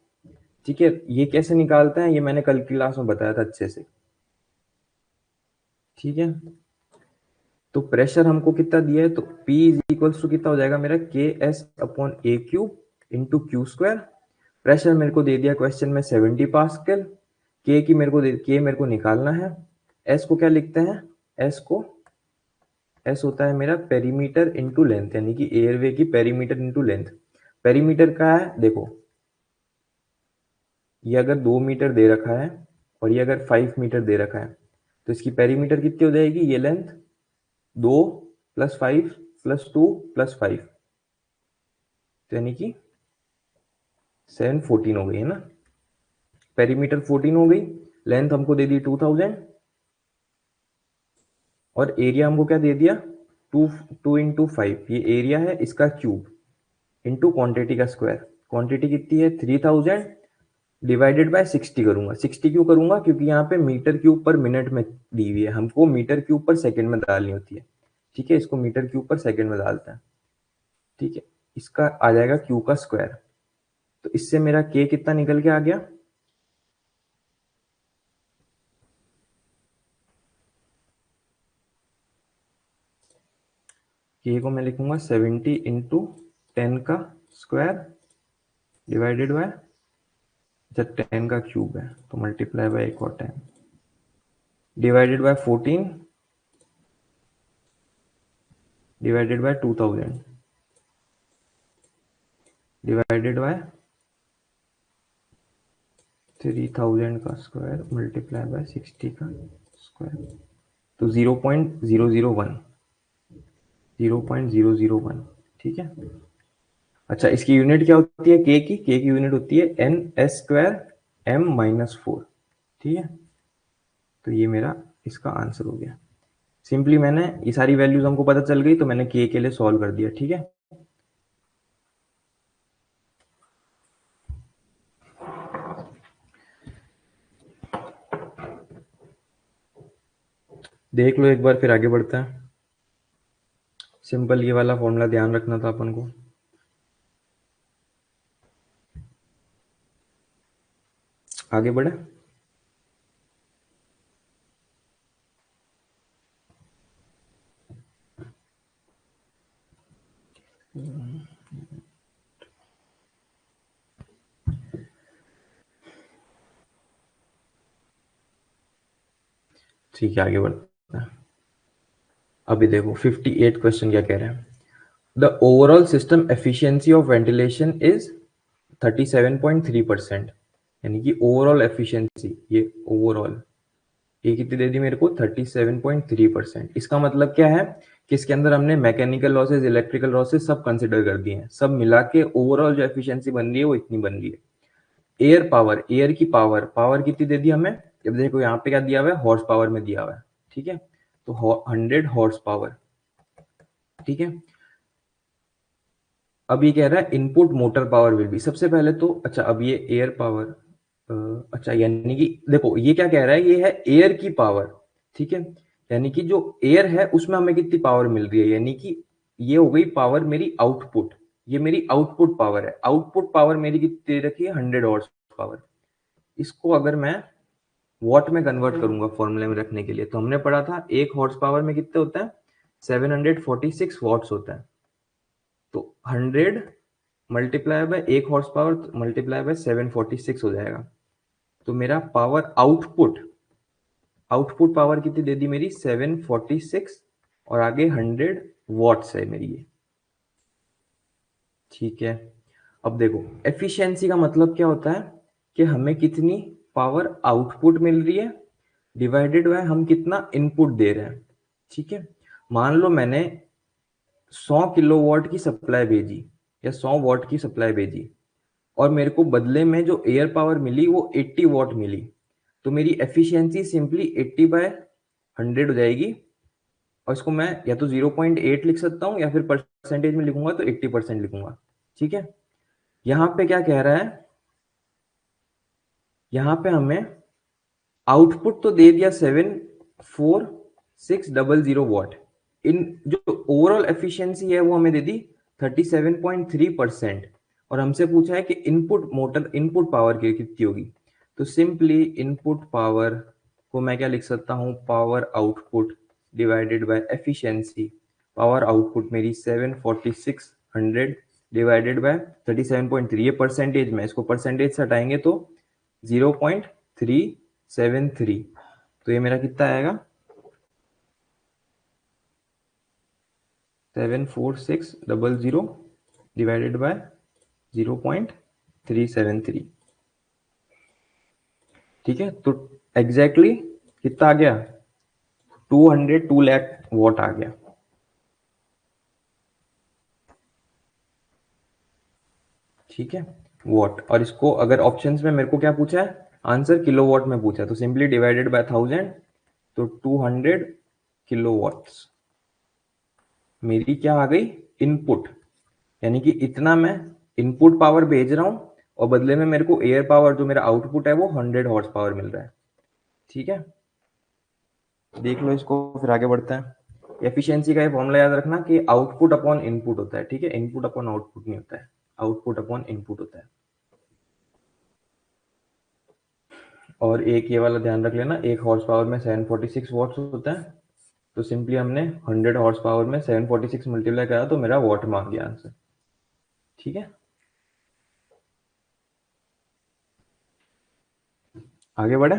ठीक है। ये कैसे निकालते हैं ये मैंने कल की क्लास में बताया था अच्छे से, ठीक है। तो प्रेशर हमको कितना दिया है, तो P इज इक्वल्स टू कितना हो जाएगा मेरा, K S upon A cube into Q square. Pressure मेरे को दे दिया क्वेश्चन में 70 पास्कल। के मेरे को निकालना है। एस को क्या लिखते हैं? एस को, एस होता है मेरा पेरीमीटर इंटू लेंथ, यानी कि एयरवे की पेरीमीटर इंटू लेंथ। पेरीमीटर का है देखो, ये अगर 2 मीटर दे रखा है और ये अगर 5 मीटर दे रखा है, तो इसकी पेरीमीटर कितनी हो जाएगी? ये लेंथ 2 + 5 + 2 + 5, तो यानी कि 714 हो गई है ना। पेरीमीटर 14 हो गई, लेंथ हमको दे दी 2000, और एरिया हमको क्या दे दिया? 2 × 5, ये एरिया है इसका क्यूब, इंटू क्वांटिटी का स्क्वायर। क्वांटिटी कितनी है? 3000 डिवाइडेड बाय 60 करूंगा। 60 क्यों करूंगा? क्योंकि यहाँ पे मीटर क्यूब पर मिनट में दी हुई है, हमको मीटर क्यूब पर सेकंड में डालनी होती है, ठीक है। इसको मीटर क्यूब पर सेकंड में डालते हैं, ठीक है। इसका आ जाएगा क्यू का स्क्वायर। तो इससे मेरा के कितना निकल के आ गया? के को मैं लिखूंगा 70 इंटू 10 का स्क्वायर डिवाइडेड बाय, अच्छा 10 का क्यूब है तो मल्टीप्लाई बाय एक और 10, divided by 14 divided by 2000 divided by 3000 का स्क्वायर मल्टीप्लाई बाय 60 का स्क्वायर, तो 0.001, 0.001, ठीक है। अच्छा, इसकी यूनिट क्या होती है? के की यूनिट होती है n² m-4, ठीक है। तो ये मेरा इसका आंसर हो गया। सिंपली मैंने ये सारी वैल्यूज हमको पता चल गई तो मैंने के लिए सॉल्व कर दिया, ठीक है। देख लो एक बार, फिर आगे बढ़ता है। सिंपल ये वाला फॉर्मूला ध्यान रखना था अपन को। आगे बढ़े। ठीक है, आगे बढ़ते हैं। अभी देखो 58 क्वेश्चन क्या कह रहे हैं। The overall system efficiency of ventilation is 37.3%। यानी कि ओवरऑल एफिशिएंसी, ये ओवरऑल ये कितनी दे दी मेरे को, 37.3%। इसका मतलब क्या है कि इसके अंदर हमने मैकेनिकल लॉसेज, इलेक्ट्रिकल लॉसेज सब कंसिडर कर दिए हैं। सब मिला के ओवरऑल जो एफिशिएंसी बन रही है वो इतनी बन रही है। एयर पावर, एयर की पावर, पावर कितनी दे दी हमें, जब देखो यहाँ पे क्या दिया हुआ है, हॉर्स पावर में दिया हुआ है। ठीक है, तो 100 हॉर्स पावर। ठीक है, अब ये कह रहा है input motor power will be, सबसे पहले तो अच्छा, अब ये एयर पावर, अच्छा यानी कि देखो ये क्या कह रहा है, ये है एयर की पावर। ठीक है, यानी कि जो एयर है उसमें हमें कितनी पावर मिल रही है, यानी कि ये हो गई पावर मेरी आउटपुट, ये मेरी आउटपुट पावर है। आउटपुट पावर मेरी कितनी दे रखी है, 100 हॉर्स पावर। इसको अगर मैं वॉट में कन्वर्ट करूंगा फॉर्मूले में रखने के लिए, तो हमने पढ़ा था एक हॉर्स पावर में कितने होता है, 746 वॉट्स होता है। तो 100 मल्टीप्लाई बाय एक हॉर्स पावर मल्टीप्लाई बाय 746 हो जाएगा। तो मेरा पावर आउटपुट, आउटपुट पावर कितनी दे दी मेरी, 746, और आगे 100 वॉट्स है मेरी ये। ठीक है, अब देखो एफिशिएंसी का मतलब क्या होता है कि हमें कितनी पावर आउटपुट मिल रही है डिवाइडेड बाय हम कितना इनपुट दे रहे हैं। ठीक है, मान लो मैंने 100 किलोवाट की सप्लाई भेजी या 100 वॉट की सप्लाई भेजी, और मेरे को बदले में जो एयर पावर मिली वो 80 वॉट मिली, तो मेरी एफिशिएंसी सिंपली 80 बाय 100 हो जाएगी। और इसको मैं या तो 0.8 लिख सकता हूँ, या फिर परसेंटेज में लिखूंगा तो 80% लिखूंगा। ठीक है, यहाँ पे क्या कह रहा है, यहाँ पे हमें आउटपुट तो दे दिया 74600 वॉट, इन जो ओवरऑल एफिशिएंसी है वो हमें दे दी 37.3%, और हमसे पूछा है कि इनपुट मोटर इनपुट पावर की कितनी होगी। तो सिंपली इनपुट पावर को मैं क्या लिख सकता हूँ, power output divided by efficiency. Power output मेरी 74600 डिवाइडेड बाय 37.3, ये परसेंटेज में, इसको परसेंटेज से हटाएंगे तो 0.373। तो ये मेरा कितना आएगा, 74600 डिवाइडेड बाय 0.373। ठीक है, तो एग्जैक्टली कितना आ गया, 2 लाख वॉट आ गया। ठीक है, वॉट, और इसको अगर ऑप्शंस में मेरे को क्या पूछा है, आंसर किलोवाट में पूछा है, तो सिंपली डिवाइडेड बाय 1000, तो 200 किलोवाट्स मेरी क्या आ गई, इनपुट। यानी कि इतना मैं इनपुट पावर भेज रहा हूं, और बदले में मेरे को एयर पावर जो मेरा आउटपुट है वो 100 हॉर्स पावर मिल रहा है। ठीक है, देख लो इसको, फिर आगे बढ़ते हैं। एफिशिएंसी का ये फॉर्मूला याद रखना कि आउटपुट अपॉन इनपुट होता है। ठीक है, इनपुट अपॉन आउटपुट नहीं होता है, आउटपुट अपॉन इनपुट होता है। और एक ये वाला ध्यान रख लेना, एक हॉर्स पावर में 746 वॉट्स होता है, तो सिंपली हमने 100 हॉर्स पावर में 746 मल्टीप्लाई करा तो मेरा वॉट में आ गया आंसर। ठीक है, आगे बढ़े।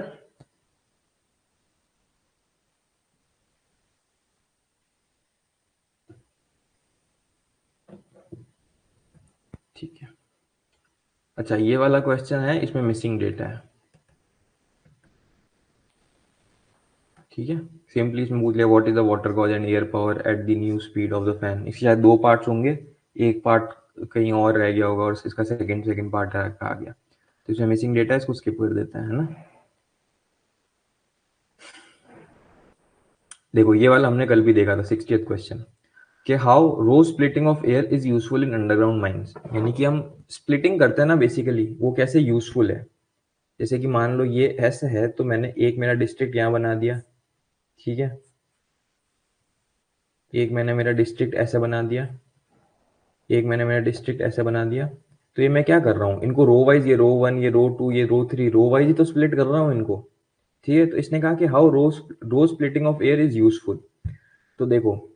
ठीक है, अच्छा ये वाला क्वेश्चन है, इसमें मिसिंग डेटा है। ठीक है, सिंपली इसमें पूछ लिया what is the water cause and air power at the new speed of the fan. इसके शायद दो पार्ट्स होंगे, एक पार्ट कहीं और रह गया होगा और इसका सेकंड पार्ट आ गया, तो इसमें मिसिंग डेटा है, इसको स्किप कर देते हैं, है ना। देखो ये वाला हमने कल भी देखा था, 60th क्वेश्चन, कि how row splitting of air is useful in underground mines. यानी कि हम स्प्लिटिंग करते हैं ना बेसिकली, वो कैसे यूजफुल है। जैसे कि मान लो ये ऐसा है, तो मैंने एक मेरा डिस्ट्रिक्ट यहाँ बना दिया। ठीक है, एक मैंने मेरा डिस्ट्रिक्ट ऐसे बना दिया, एक मैंने मेरा डिस्ट्रिक्ट ऐसे बना दिया। तो ये मैं क्या कर रहा हूँ, इनको रो वाइज, ये रो 1, ये रो 2, ये रो 3, रो वाइज ही तो स्प्लिट कर रहा हूँ इनको। ठीक है, तो इसने कहा कि how row splitting of air is useful. तो देखो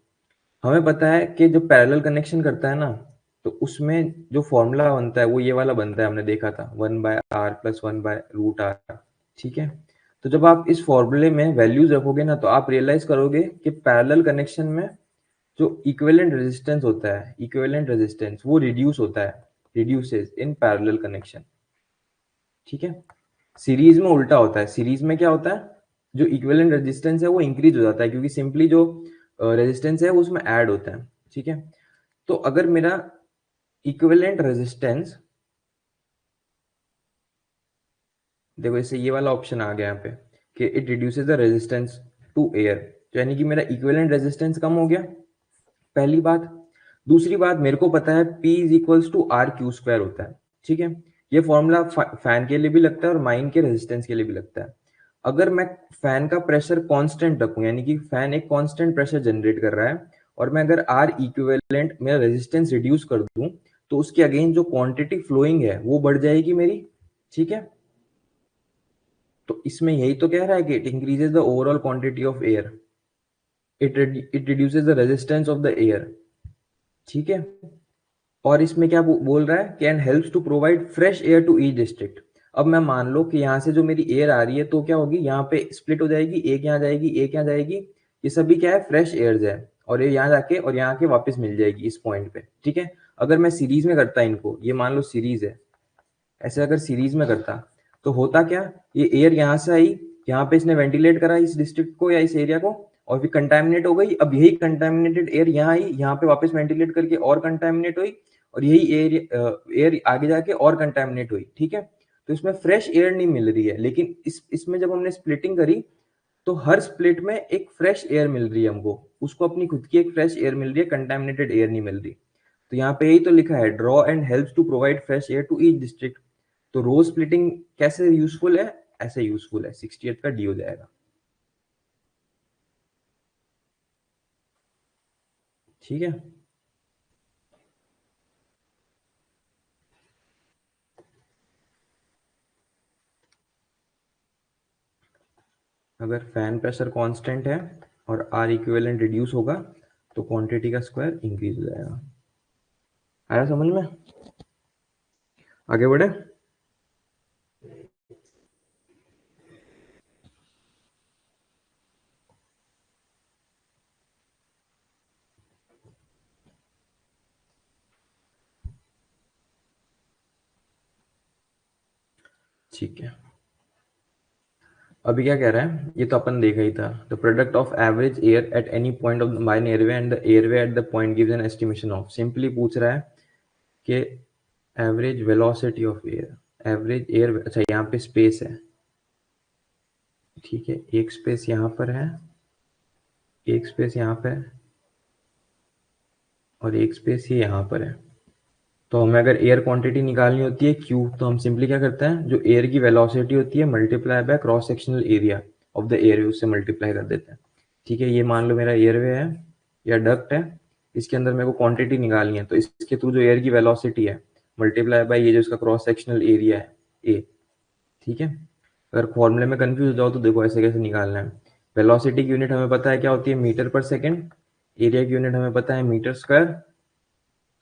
हमें पता है कि जो पैरेलल कनेक्शन करता है ना, तो उसमें जो फॉर्मूला बनता है वो ये वाला बनता है, हमने देखा था 1/r + 1/√r। ठीक है, तो जब आप इस फॉर्मूले में वैल्यूज रखोगे ना, तो आप रियलाइज करोगे कि पैरेलल कनेक्शन में जो इक्विवेलेंट रेजिस्टेंस होता है, इक्विवेलेंट रेजिस्टेंस वो रिड्यूस होता है, रिड्यूसेस इन पैरेलल कनेक्शन। ठीक है, सीरीज में उल्टा होता है। सीरीज में क्या होता है, जो इक्विवेलेंट रेजिस्टेंस है वो इंक्रीज हो जाता है, क्योंकि सिंपली जो रेजिस्टेंस है वो उसमें ऐड होता है। ठीक है, तो अगर मेरा इक्विवेलेंट रेजिस्टेंस, देखो इससे ये वाला ऑप्शन आ गया यहाँ पे कि it reduces the resistance to air, तो यानी कि मेरा इक्विवेलेंट रेजिस्टेंस कम हो गया, पहली बात। दूसरी बात, मेरे को पता है P is equals to R Q square होता है। ठीक है, ये फॉर्मूला फैन के लिए भी लगता है और माइन के रेजिस्टेंस के लिए भी लगता है। अगर मैं फैन का प्रेशर कांस्टेंट रखूं, यानी कि फैन एक कांस्टेंट प्रेशर जनरेट कर रहा है, और मैं अगर आर इक्विवेलेंट मेरा रेजिस्टेंस रिड्यूस कर दूं, तो उसके अगेंस्ट जो क्वांटिटी फ्लोइंग है वो बढ़ जाएगी मेरी। ठीक है, तो इसमें यही तो कह रहा है कि it increases the overall quantity of air, it reduces the resistance of the air. ठीक है, और इसमें क्या बोल रहा है, can helps to provide fresh air to each district. अब मैं मान लो कि यहाँ से जो मेरी एयर आ रही है, तो क्या होगी, यहाँ पे स्प्लिट हो जाएगी, एक यहाँ जाएगी, एक यहाँ जाएगी, ये सभी क्या है, फ्रेश एयर्स है, और ये यहाँ जाके और यहाँ के वापस मिल जाएगी इस पॉइंट पे। ठीक है, अगर मैं सीरीज में करता इनको, ये मान लो सीरीज है, ऐसे अगर सीरीज में करता तो होता क्या, ये एयर यहाँ से आई, यहाँ पे इसने वेंटिलेट करा इस डिस्ट्रिक्ट को या इस एरिया को, और फिर कंटामिनेट हो गई। अब यही कंटामिनेटेड एयर यहाँ आई, यहाँ पे वापस वेंटिलेट करके और कंटामिनेट हुई, और यही एयर आगे जाके और कंटामिनेट हुई। ठीक है, तो इसमें फ्रेश एयर नहीं मिल रही है, लेकिन इसमें जब हमने स्प्लिटिंग करी, तो हर स्प्लिट में एक फ्रेश एयर मिल रही है हमको, उसको अपनी खुद की एक फ्रेश एयर मिल रही है, कंटामिनेटेड एयर नहीं मिल रही। तो यहाँ पे यही तो लिखा है, draw and helps to provide fresh air to each district. तो रो स्प्लिटिंग कैसे यूजफुल है, ऐसे यूजफुल है, 68 का डी हो जाएगा। ठीक है, अगर फैन प्रेशर कांस्टेंट है और आर इक्विवेलेंट रिड्यूस होगा, तो क्वांटिटी का स्क्वायर इंक्रीज हो जाएगा। आया समझ में? आगे बढ़े। ठीक है, अभी क्या कह रहा है, ये तो अपन देखा ही था, the product of average air at any point of mine airway and the airway at the point gives an estimation of. Simply पूछ रहा है कि average velocity of air, average air, अच्छा यहाँ पे स्पेस है। ठीक है, एक स्पेस यहाँ पर है, एक स्पेस यहाँ पे है, और एक स्पेस ये यहाँ पर है। तो हमें अगर एयर क्वांटिटी निकालनी होती है Q, तो हम सिंपली क्या करते हैं, जो एयर की वेलोसिटी होती है multiply by cross sectional area of the air, उससे मल्टीप्लाई कर देते हैं। ठीक है, ये मान लो मेरा एयरवे है या डक्ट है, इसके अंदर मेरे को क्वांटिटी निकालनी है, तो इसके थ्रू जो एयर की वेलोसिटी है मल्टीप्लाई बाय ये जो इसका क्रॉस सेक्शनल एरिया है ए। ठीक है, अगर फॉर्मूले में कंफ्यूज हो जाओ तो देखो ऐसे कैसे निकालना है। वेलोसिटी की यूनिट हमें पता है क्या होती है, मीटर पर सेकेंड, एरिया की यूनिट हमें पता है मीटर स्क्वायर,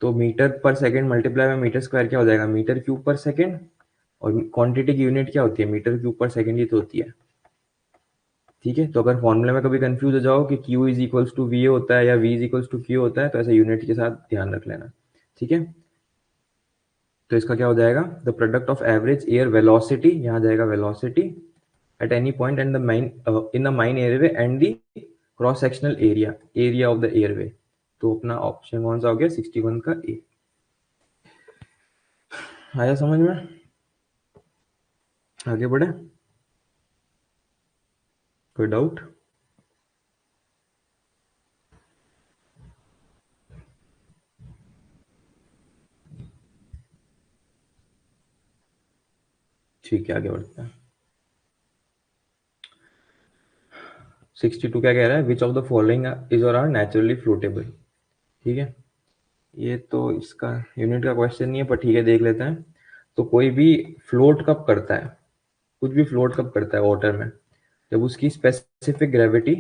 तो मीटर पर सेकंड मल्टीप्लाई में मीटर स्क्वायर क्या हो जाएगा, मीटर क्यूब पर सेकंड, और क्वांटिटी की यूनिट क्या होती है, मीटर क्यूब पर सेकंड ही तो होती है। ठीक है, तो अगर फॉर्मूले में कभी कंफ्यूज हो जाओ कि Q is equals to V होता है या V is equals to Q होता है, तो ऐसे यूनिट के साथ ध्यान रख लेना। ठीक है, तो इसका क्या हो जाएगा, the product of average air velocity, यहाँ जाएगा velocity at any point and the mine in the mine airway and the cross sectional area, area of the airway. तो अपना ऑप्शन कौन सा हो गया, 61 का ए। आया समझ में? आगे बढ़े, कोई डाउट? ठीक है, आगे बढ़ते हैं। 62 क्या कह रहा है, which of the following is और आर नेचुरली फ्लोटेबल। ठीक है, ये तो इसका यूनिट का क्वेश्चन नहीं है, पर ठीक है देख लेते हैं। तो कोई भी फ्लोट कब करता है, कुछ भी फ्लोट कब करता है वाटर में, जब उसकी specific gravity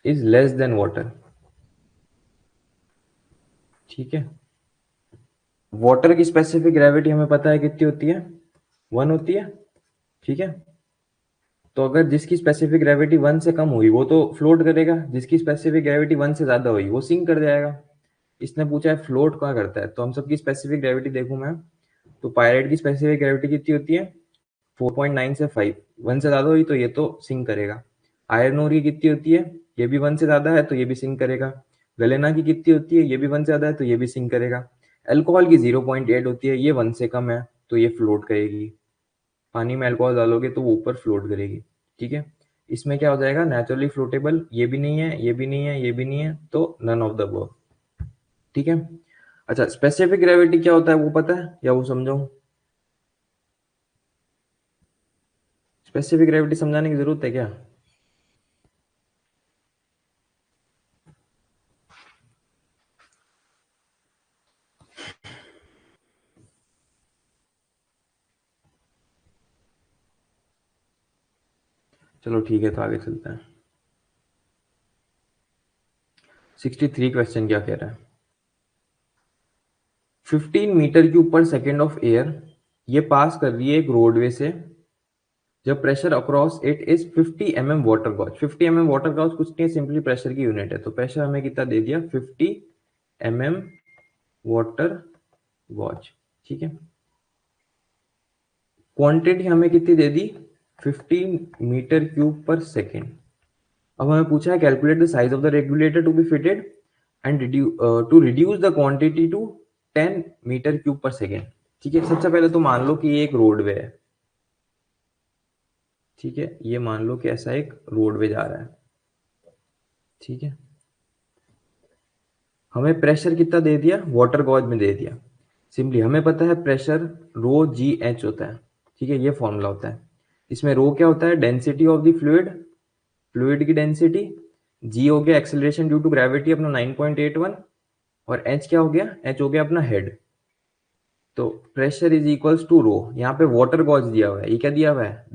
is less than water. ठीक है, वाटर की स्पेसिफिक ग्रेविटी हमें पता है कितनी होती है, 1 होती है। ठीक है। तो अगर जिसकी स्पेसिफिक ग्रेविटी 1 से कम हुई वो तो फ्लोट करेगा, जिसकी स्पेसिफिक ग्रेविटी 1 से ज्यादा हुई वो सिंक कर जाएगा। इसने पूछा है फ्लोट कहाँ करता है, तो हम सबकी स्पेसिफिक ग्रेविटी देखूं मैं, तो पायराइट की स्पेसिफिक ग्रेविटी कितनी होती है 4.9 से 5, 1 से ज्यादा हुई तो ये तो सिंक करेगा। आयरन ओर की कितनी होती है, ये भी 1 से ज्यादा है तो ये भी सिंक करेगा। गलेना की कितनी होती है, ये भी 1 से ज्यादा है तो ये भी सिंक करेगा। अल्कोहल की 0.8 होती है, ये 1 से कम है तो ये फ्लोट करेगी। पानी में अल्कोहल डालोगे तो वो ऊपर फ्लोट करेगी। ठीक है। इसमें क्या हो जाएगा, नेचुरली फ्लोटेबल ये भी नहीं है, ये भी नहीं है, ये भी नहीं है, तो नन ऑफ द अबव। ठीक है। अच्छा, स्पेसिफिक ग्रेविटी क्या होता है वो पता है या वो समझाऊं? स्पेसिफिक ग्रेविटी समझाने की जरूरत है क्या? चलो ठीक है, तो आगे चलते हैं। 63 क्वेश्चन क्या कह रहा है, 15 metre cube per second of air ये पास कर रही है एक रोडवे से, जब pressure across it is 50 mm water gauge. 50 mm water gauge कुछ नहीं है, सिंपली प्रेशर की यूनिट है। तो प्रेशर हमें कितना दे दिया 50 mm वाटर गॉज। ठीक है। क्वांटिटी हमें कितनी दे दी 15 मीटर क्यूब पर सेकेंड। अब हमें पूछा है calculate the size of the regulator to be fitted and to reduce the quantity to 10 metre cube per second. ठीक है। सबसे पहले तो मान लो कि ये एक रोडवे है। ठीक है, ये मान लो कि ऐसा एक रोडवे जा रहा है। ठीक है। हमें प्रेशर कितना दे दिया वाटर गॉज में दे दिया। सिंपली हमें पता है प्रेशर रो जी एच होता है। ठीक है, ये फॉर्मूला होता है। इसमें रो क्या होता है, density of the fluid, fluid की डेंसिटी। जी हो गया एक्सेलरेशन ड्यू टू ग्रेविटी अपना 9.81, और एच क्या हो गया, एच हो गया अपना हेड। तो प्रेशर इज इक्वल्स टू रो, यहाँ पे वाटर गॉज दिया हुआ है, ये क्या दिया हुआ है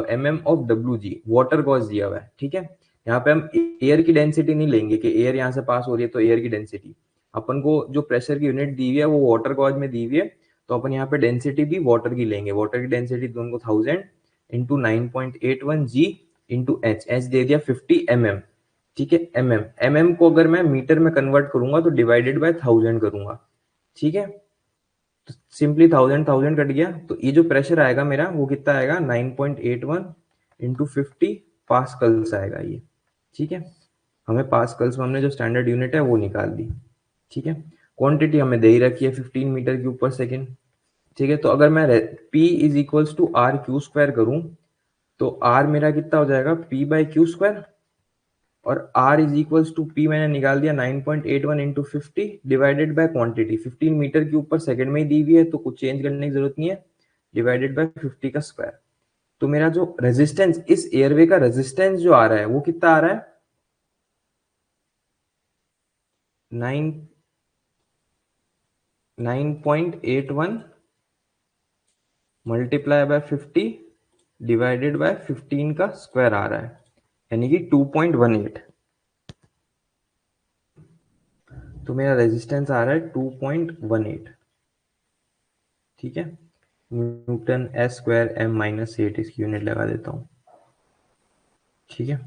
M M of W G, water gauge दिया हुआ है। ठीक है। यहाँ पे हम एयर की डेंसिटी नहीं लेंगे कि एयर यहाँ से पास हो रही है तो एयर की डेंसिटी, अपन को जो प्रेशर की यूनिट दी हुई है वो वाटर गॉज में दी हुई है, तो अपन यहाँ पे डेंसिटी भी वाटर की लेंगे। वाटर की डेंसिटी दोनों को 1000 इंटू 9.81 जी इंटू एच, एच दे दिया 50 mm। ठीक है, एम को अगर मैं मीटर में कन्वर्ट करूंगा तो डिवाइडेड बाय 1000 करूंगा। ठीक है। तो सिंपली 1000 कट गया, तो ये जो प्रेशर आएगा मेरा वो कितना आएगा 9.81 इंटू 50 पास्कल्स आएगा ये। ठीक है। हमें पास्कल्स में हमने जो स्टैंडर्ड यूनिट है वो निकाल दी। ठीक है। क्वांटिटी हमें दे ही रखी है 15 मीटर क्यूब पर सेकेंड। ठीक है। तो अगर मैं P is equals to R Q square करूं, तो आर मेरा कितना हो जाएगा P बाई क्यू स्क्वायर, और R is equals to P मैंने निकाल दिया 9.81 into 50 divided by quantity 15 metre cube per second में ही दी हुई है तो कुछ चेंज करने की जरूरत नहीं है, डिवाइडेड बाय 50 का स्क्वायर। तो मेरा जो रेजिस्टेंस, इस एयरवे का रेजिस्टेंस जो आ रहा है वो कितना आ रहा है 9 9.81 मल्टीप्लाई बाय 50 डिवाइडेड बाय 15 का स्क्वायर आ रहा है, यानी कि 2.18। तो मेरा रेजिस्टेंस आ रहा है 2.18। ठीक है। Newton S square M minus 8 इसकी यूनिट लगा देता हूँ। ठीक है।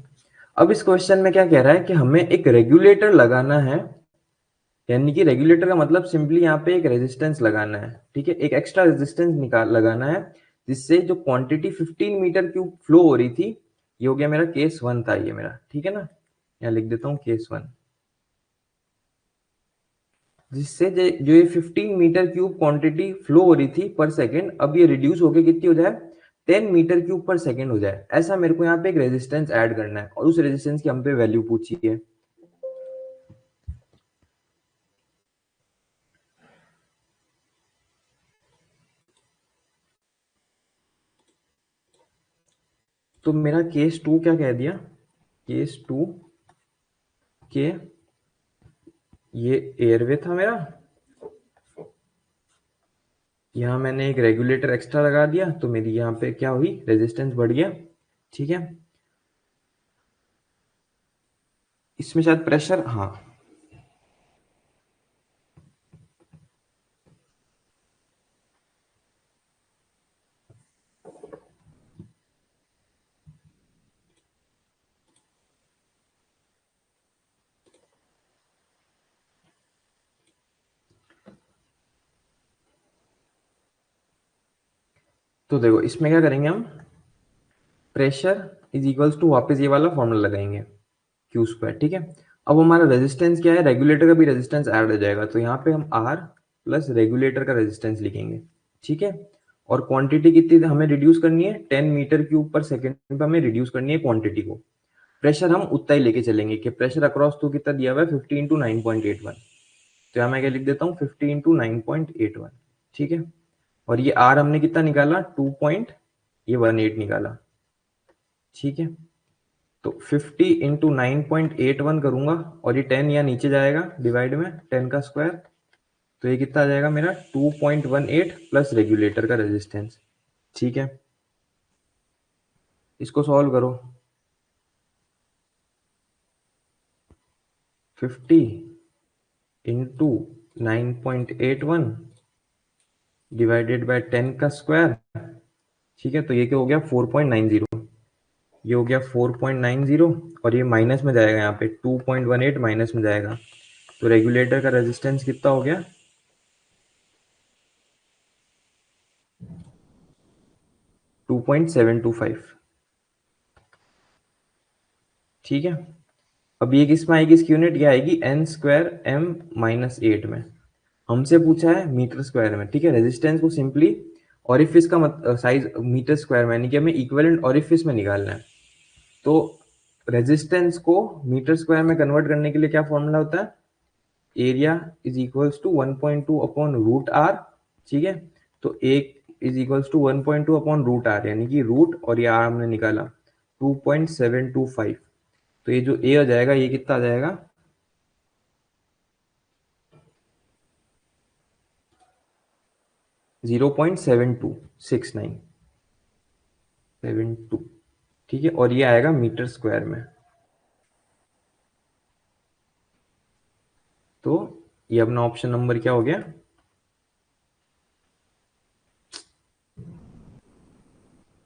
अब इस क्वेश्चन में क्या कह रहा है कि हमें एक रेगुलेटर लगाना है, यानी कि रेगुलेटर का मतलब सिंपली यहाँ पे एक रेजिस्टेंस लगाना है। ठीक है, एक एक्स्ट्रा रेजिस्टेंस निकाल लगाना है, जिससे जो क्वांटिटी 15 मीटर क्यूब फ्लो हो रही थी, ये हो गया मेरा केस 1 था ये मेरा। ठीक है ना, यहाँ लिख देता हूँ केस 1। जिससे जो ये 15 मीटर क्यूब क्वांटिटी फ्लो हो रही थी पर सेकेंड, अब ये रिड्यूस होके कितनी हो जाए 10 मीटर क्यूब पर सेकेंड हो जाए। ऐसा मेरे को यहाँ पे एक रेजिस्टेंस ऐड करना है, और उस रेजिस्टेंस की हम पे वैल्यू पूछी है। तो मेरा केस 2 क्या कह दिया, केस 2 के ये एयरवे था मेरा, यहाँ मैंने एक रेगुलेटर एक्स्ट्रा लगा दिया तो मेरी यहाँ पे क्या हुई, रेजिस्टेंस बढ़ गया। ठीक है। इसमें शायद प्रेशर, हाँ तो देखो इसमें क्या करेंगे हम, प्रेशर इज इक्वल्स टू वापस ये वाला फॉर्मूला लगाएंगे क्यू स्क्वायर, ठीक है। अब हमारा रेजिस्टेंस क्या है, रेगुलेटर का भी रेजिस्टेंस ऐड हो जाएगा, तो यहाँ पे हम आर प्लस रेगुलेटर का रेजिस्टेंस लिखेंगे, ठीक है। और क्वांटिटी कितनी हमें रिड्यूस करनी है, 10 मीटर क्यूब पर सेकेंड पे हमें रिड्यूस करनी है क्वांटिटी को। प्रेशर हम उतना ही लेके चलेंगे कि प्रेशर अक्रॉस तो कितना दिया हुआ है 50 इंटू 9.81, तो यहाँ मैं क्या लिख देता हूँ 50 इंटू 9.81, ठीक है। और ये आर हमने कितना निकाला 2.18 निकाला, ठीक है। तो 50 इंटू 9.81 करूंगा और ये 10 यहाँ नीचे जाएगा डिवाइड में 10 का स्क्वायर, तो ये कितना आ जाएगा मेरा 2.18 प्लस रेगुलेटर का रेजिस्टेंस, ठीक है। इसको सॉल्व करो, 50 इंटू 9.81 डिवाइडेड बाय 10 का स्क्वायर, ठीक है। तो ये क्या हो गया 4.90, ये हो गया 4.90 और ये माइनस में जाएगा, यहाँ पे 2.18 माइनस में जाएगा, तो रेगुलेटर का रेजिस्टेंस कितना हो गया 2.725, ठीक है। अब ये किस में आएगी, इसकी यूनिट क्या आएगी एन स्क्वायर एम माइनस 8 में, हमसे पूछा है मीटर स्क्वायर में, ठीक है। रेजिस्टेंस को सिंपली ऑरिफिस का साइज मीटर स्क्वायर में, यानी कि हमें इक्विवेलेंट ऑरिफिस में निकालना है। तो रेजिस्टेंस को मीटर स्क्वायर में कन्वर्ट करने के लिए क्या फॉर्मूला होता है, area is equals to 1.2 upon root R, ठीक है। तो एक is equals to 1.2 upon root R, यानी कि रूट और ये आर हमने निकाला 2.725, तो ये जो ए आ जाएगा ये कितना आ जाएगा 0.726972, ठीक है। और ये आएगा मीटर स्क्वायर में, तो ये अपना ऑप्शन नंबर क्या हो गया,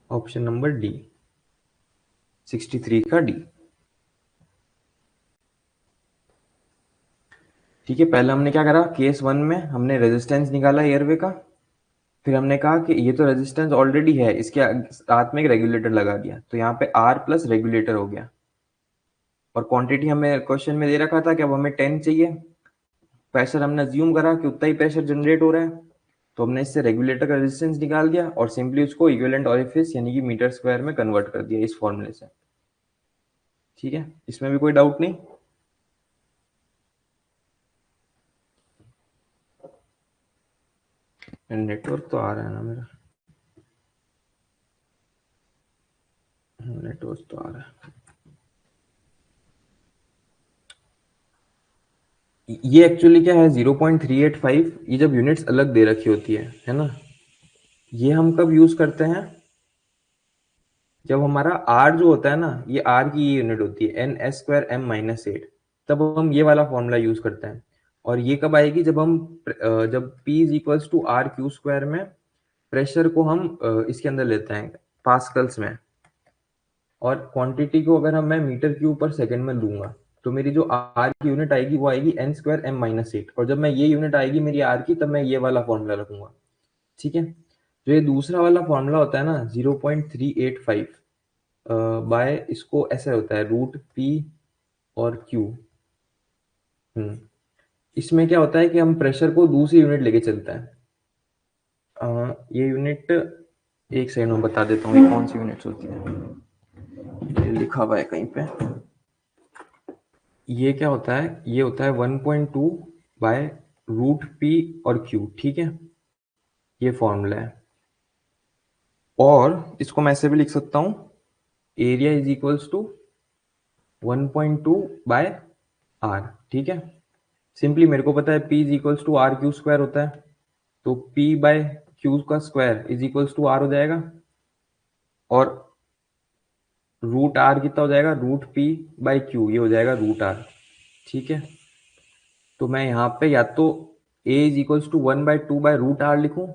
ऑप्शन नंबर डी, 63 का डी, ठीक है। पहले हमने क्या करा, केस 1 में हमने रेजिस्टेंस निकाला एयरवे का, फिर हमने कहा कि ये तो रेजिस्टेंस ऑलरेडी है, इसके साथ में एक रेगुलेटर लगा दिया, तो यहाँ पे आर प्लस रेगुलेटर हो गया। और क्वांटिटी हमें क्वेश्चन में दे रखा था कि अब हमें 10 चाहिए, प्रेशर हमने अज्यूम करा कि उतना ही प्रेशर जनरेट हो रहा है, तो हमने इससे रेगुलेटर का रेजिस्टेंस निकाल दिया और सिंपली उसको इक्विवेलेंट ऑरिफिस यानी कि मीटर स्क्वायर में कन्वर्ट कर दिया इस फॉर्मूले से, ठीक है। इसमें भी कोई डाउट नहीं, नेटवर्क तो आ रहा है ना मेरा, नेटवर्क तो आ रहा है। ये एक्चुअली क्या है 0.385, ये जब यूनिट्स अलग दे रखी होती है ना, ये हम कब यूज करते हैं, जब हमारा आर जो होता है ना, ये आर की यूनिट होती है N S square M minus 8, तब हम ये वाला फॉर्मूला यूज करते हैं। और ये कब आएगी, जब हम जब P is equals to R Q square में प्रेशर को हम इसके अंदर लेते हैं पास्कल्स में, और क्वांटिटी को अगर हम मैं मीटर क्यूब पर सेकंड में लूंगा, तो मेरी जो आर की यूनिट आएगी वो आएगी एन स्क्वायर एम माइनस 8, और जब मैं ये यूनिट आएगी मेरी आर की, तब मैं ये वाला फॉर्मूला रखूंगा, ठीक है। जो ये दूसरा वाला फॉर्मूला होता है ना 0.385 बाय, इसको ऐसे होता है रूट पी और क्यू। इसमें क्या होता है कि हम प्रेशर को दूसरी यूनिट लेके चलते हैं, ये यूनिट एक सेकंड में बता देता हूँ ये कौन सी यूनिट्स होती है, ये लिखा हुआ है कहीं पे। ये क्या होता है, ये होता है 1.2 बाय रूट पी और क्यू, ठीक है। ये फॉर्मूला है, और इसको मैं ऐसे भी लिख सकता हूँ, area is equals to 1.2 by R, ठीक है। सिंपली मेरे को पता है P is equals to R Q square होता है, तो P बाय क्यू का square is equals to R हो जाएगा, और रूट आर कितना हो जाएगा, रूट पी बाई क्यू, ये हो जाएगा रूट आर, ठीक है। तो मैं यहाँ पे या तो a is equals to 1/2 by root R लिखूं,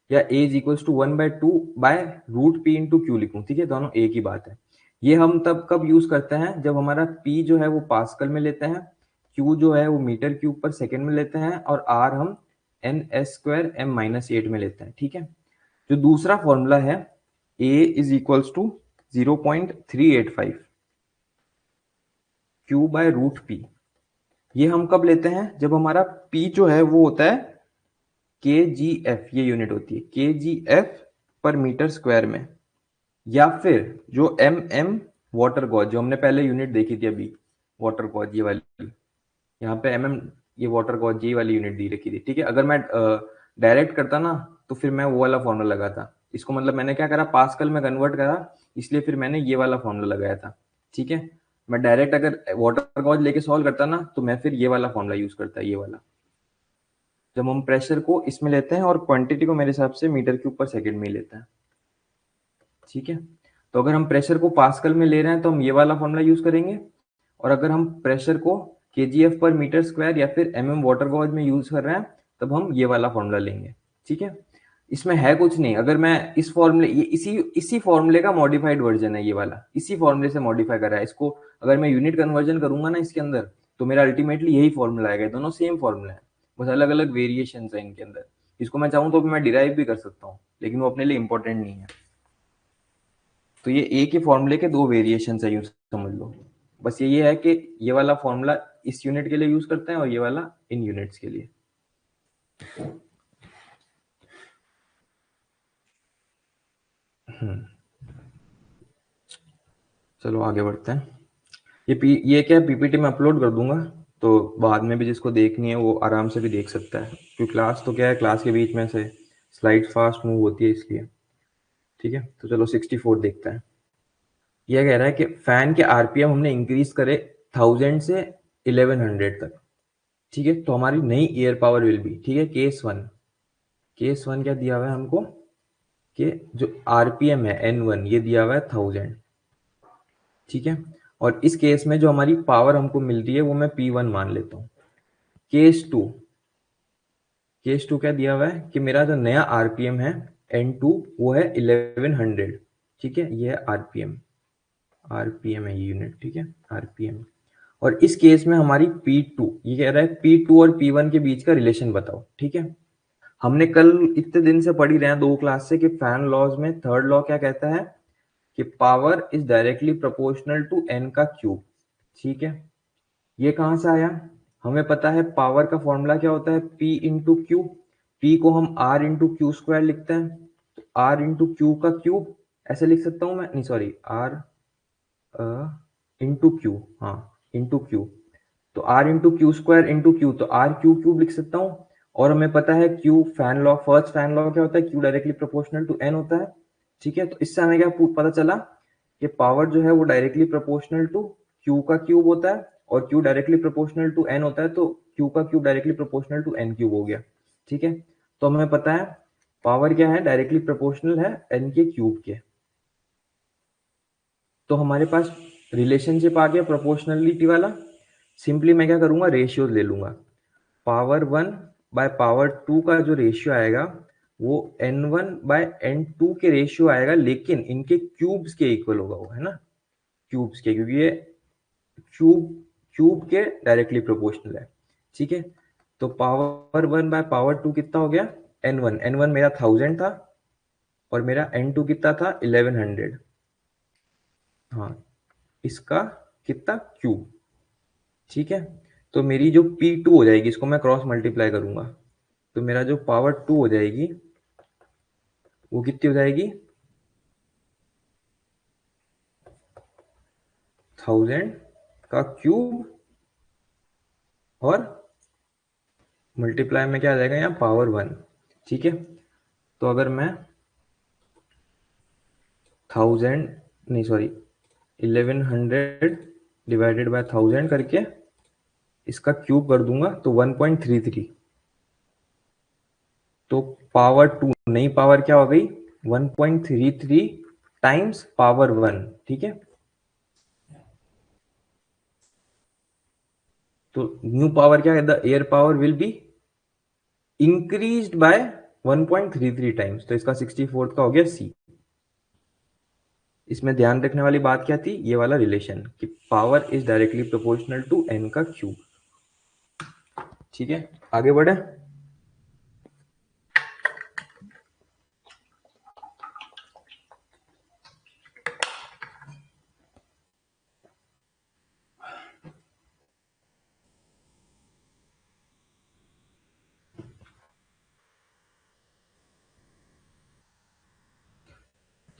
या a is equals to 1/2 by root P into Q लिखूं, ठीक है। दोनों एक ही बात है। ये हम तब कब यूज करते हैं, जब हमारा p जो है वो पास्कल में लेते हैं, q जो है वो मीटर क्यूब पर सेकेंड में लेते हैं, और r हम N S square M minus 8 में लेते हैं, ठीक है। जो दूसरा फॉर्मूला है A is equals to 0.385 Q by root P, ये हम कब लेते हैं, जब हमारा P जो है वो होता है kgf, ये यूनिट होती है kgf पर मीटर स्क्वायर में, या फिर जो mm वाटर गॉज, जो हमने पहले यूनिट देखी थी अभी, वाटर गॉज ये वाली, यहाँ पे mm ये वाटर गॉज ये वाली यूनिट दी रखी थी, ठीक है। अगर मैं डायरेक्ट करता ना तो फिर मैं वो वाला फॉर्मूला लगाता, इसको मतलब मैंने क्या करा, पास्कल में कन्वर्ट करा, इसलिए फिर मैंने ये वाला फॉर्मूला लगाया था, ठीक है। मैं डायरेक्ट अगर वाटर गॉज लेके सॉल्व करता ना तो मैं फिर ये वाला फॉर्मूला यूज करता, ये वाला, जब हम प्रेशर को इसमें लेते हैं और क्वांटिटी को मेरे हिसाब से मीटर क्यूब पर सेकंड में ही लेते हैं, ठीक है। तो अगर हम प्रेशर को पास्कल में ले रहे हैं तो हम ये वाला फॉर्मूला यूज करेंगे, और अगर हम प्रेशर को केजीएफ पर मीटर स्क्वायर या फिर वाटर गॉज में यूज कर रहे हैं तब हम ये वाला फॉर्मूला लेंगे, ठीक है। इसमें है कुछ नहीं, अगर मैं इस फॉर्मूले, ये इसी फॉर्मूले का मॉडिफाइड वर्जन है ये वाला, इसी फॉर्मूले से मॉडिफाई करा है इसको। अगर मैं यूनिट कन्वर्जन करूंगा ना इसके अंदर तो मेरा अल्टीमेटली यही फॉर्मूला आएगा, दोनों सेम फॉर्मूला है, बस अलग अलग वेरिएशन है इनके अंदर। इसको मैं चाहूँ तो मैं डिराइव भी कर सकता हूँ, लेकिन वो अपने लिए इंपॉर्टेंट नहीं है। तो ये ए के फॉर्मूले के दो वेरिएशन है, यूज समझ लो। बस ये है कि ये वाला फॉर्मूला इस यूनिट के लिए यूज करते हैं और ये वाला इन यूनिट्स के लिए। चलो आगे बढ़ते हैं। ये क्या पीपीटी में अपलोड कर दूंगा, तो बाद में भी जिसको देखनी है वो आराम से भी देख सकता है, क्योंकि क्लास तो क्या है, क्लास के बीच में से स्लाइड फास्ट मूव होती है इसलिए, ठीक है। तो चलो 64 देखते हैं। यह कह रहा है कि फैन के आरपीएम हमने इंक्रीज करे 1000 से 1100 तक, ठीक है। तो हमारी नई एयर पावर विल बी, ठीक है, केस वन क्या दिया हुआ है हमको, कि जो आरपीएम है N1 ये दिया हुआ है 1000, ठीक है। और इस केस में जो हमारी पावर हमको मिल रही है वो मैं P1 मान लेता हूँ। केस टू क्या दिया हुआ है कि मेरा जो नया आरपीएम है N2 वो है 1100, ठीक है। ये है आरपीएम है ये यूनिट, ठीक है, आरपीएम। और इस केस में हमारी P2, ये कह रहा है P2 और P1 के बीच का रिलेशन बताओ, ठीक है। हमने कल इतने दिन से पढ़ ही रहे हैं 2 क्लास से कि फैन लॉज में थर्ड लॉ क्या कहता है कि power is directly proportional to N का क्यूब, ठीक है। ये कहां से आया, हमें पता है पावर का फॉर्मूला क्या होता है, P इंटू क्यू। पी को हम R इंटू क्यू स्क्वायर लिखते हैं, तो R इंटू क्यू का क्यूब ऐसे लिख सकता हूं मैं, नहीं सॉरी, R इंटू क्यू, हाँ इंटू क्यू, तो R into Q square into Q, तो R क्यू क्यूब लिख सकता हूँ। और हमें पता है Q fan law, first fan law क्या होता है, Q directly proportional to N होता है, ठीक है। तो इससे हमें क्या पता चला कि पावर जो है वो डायरेक्टली प्रोपोर्शनल टू क्यू का क्यूब होता है, और Q directly proportional to N होता है, तो क्यू का cube directly proportional to N cube हो गया, ठीक है। तो हमें पता है पावर क्या है, डायरेक्टली प्रोपोर्शनल है एन के क्यूब के। तो हमारे पास रिलेशनशिप आ गया प्रोपोर्शनलिटी वाला। सिंपली मैं क्या करूंगा, रेशियोज ले लूंगा। पावर 1 बाय पावर 2 का जो रेशियो आएगा वो n1 बाय n2 के रेशियो आएगा, लेकिन इनके क्यूब्स के इक्वल होगा वो, है ना, क्यूब्स के, क्योंकि ये क्यूब क्यूब के डायरेक्टली प्रोपोर्शनल है, ठीक है। तो पावर 1 बाय पावर 2 कितना हो गया, n1 मेरा 1000 था और मेरा n2 कितना था 1100, हाँ, इसका कितना क्यूब, ठीक है। तो मेरी जो P2 हो जाएगी, इसको मैं क्रॉस मल्टीप्लाई करूंगा, तो मेरा जो पावर 2 हो जाएगी वो कितनी हो जाएगी, 1000 का क्यूब, और मल्टीप्लाई में क्या आ जाएगा यहाँ पावर 1, ठीक है। तो अगर मैं 1000, नहीं सॉरी, 1100 डिवाइडेड बाय 1000 करके इसका क्यूब कर दूंगा तो 1.33, तो पावर 2 नई पावर क्या हो गई 1.33 टाइम्स पावर 1, ठीक है। तो न्यू पावर क्या है, the air power will be increased by 1.33 times, तो इसका 64 का हो गया सी। इसमें ध्यान रखने वाली बात क्या थी, ये वाला रिलेशन कि power is directly proportional to N का क्यूब, ठीक है। आगे बढ़े।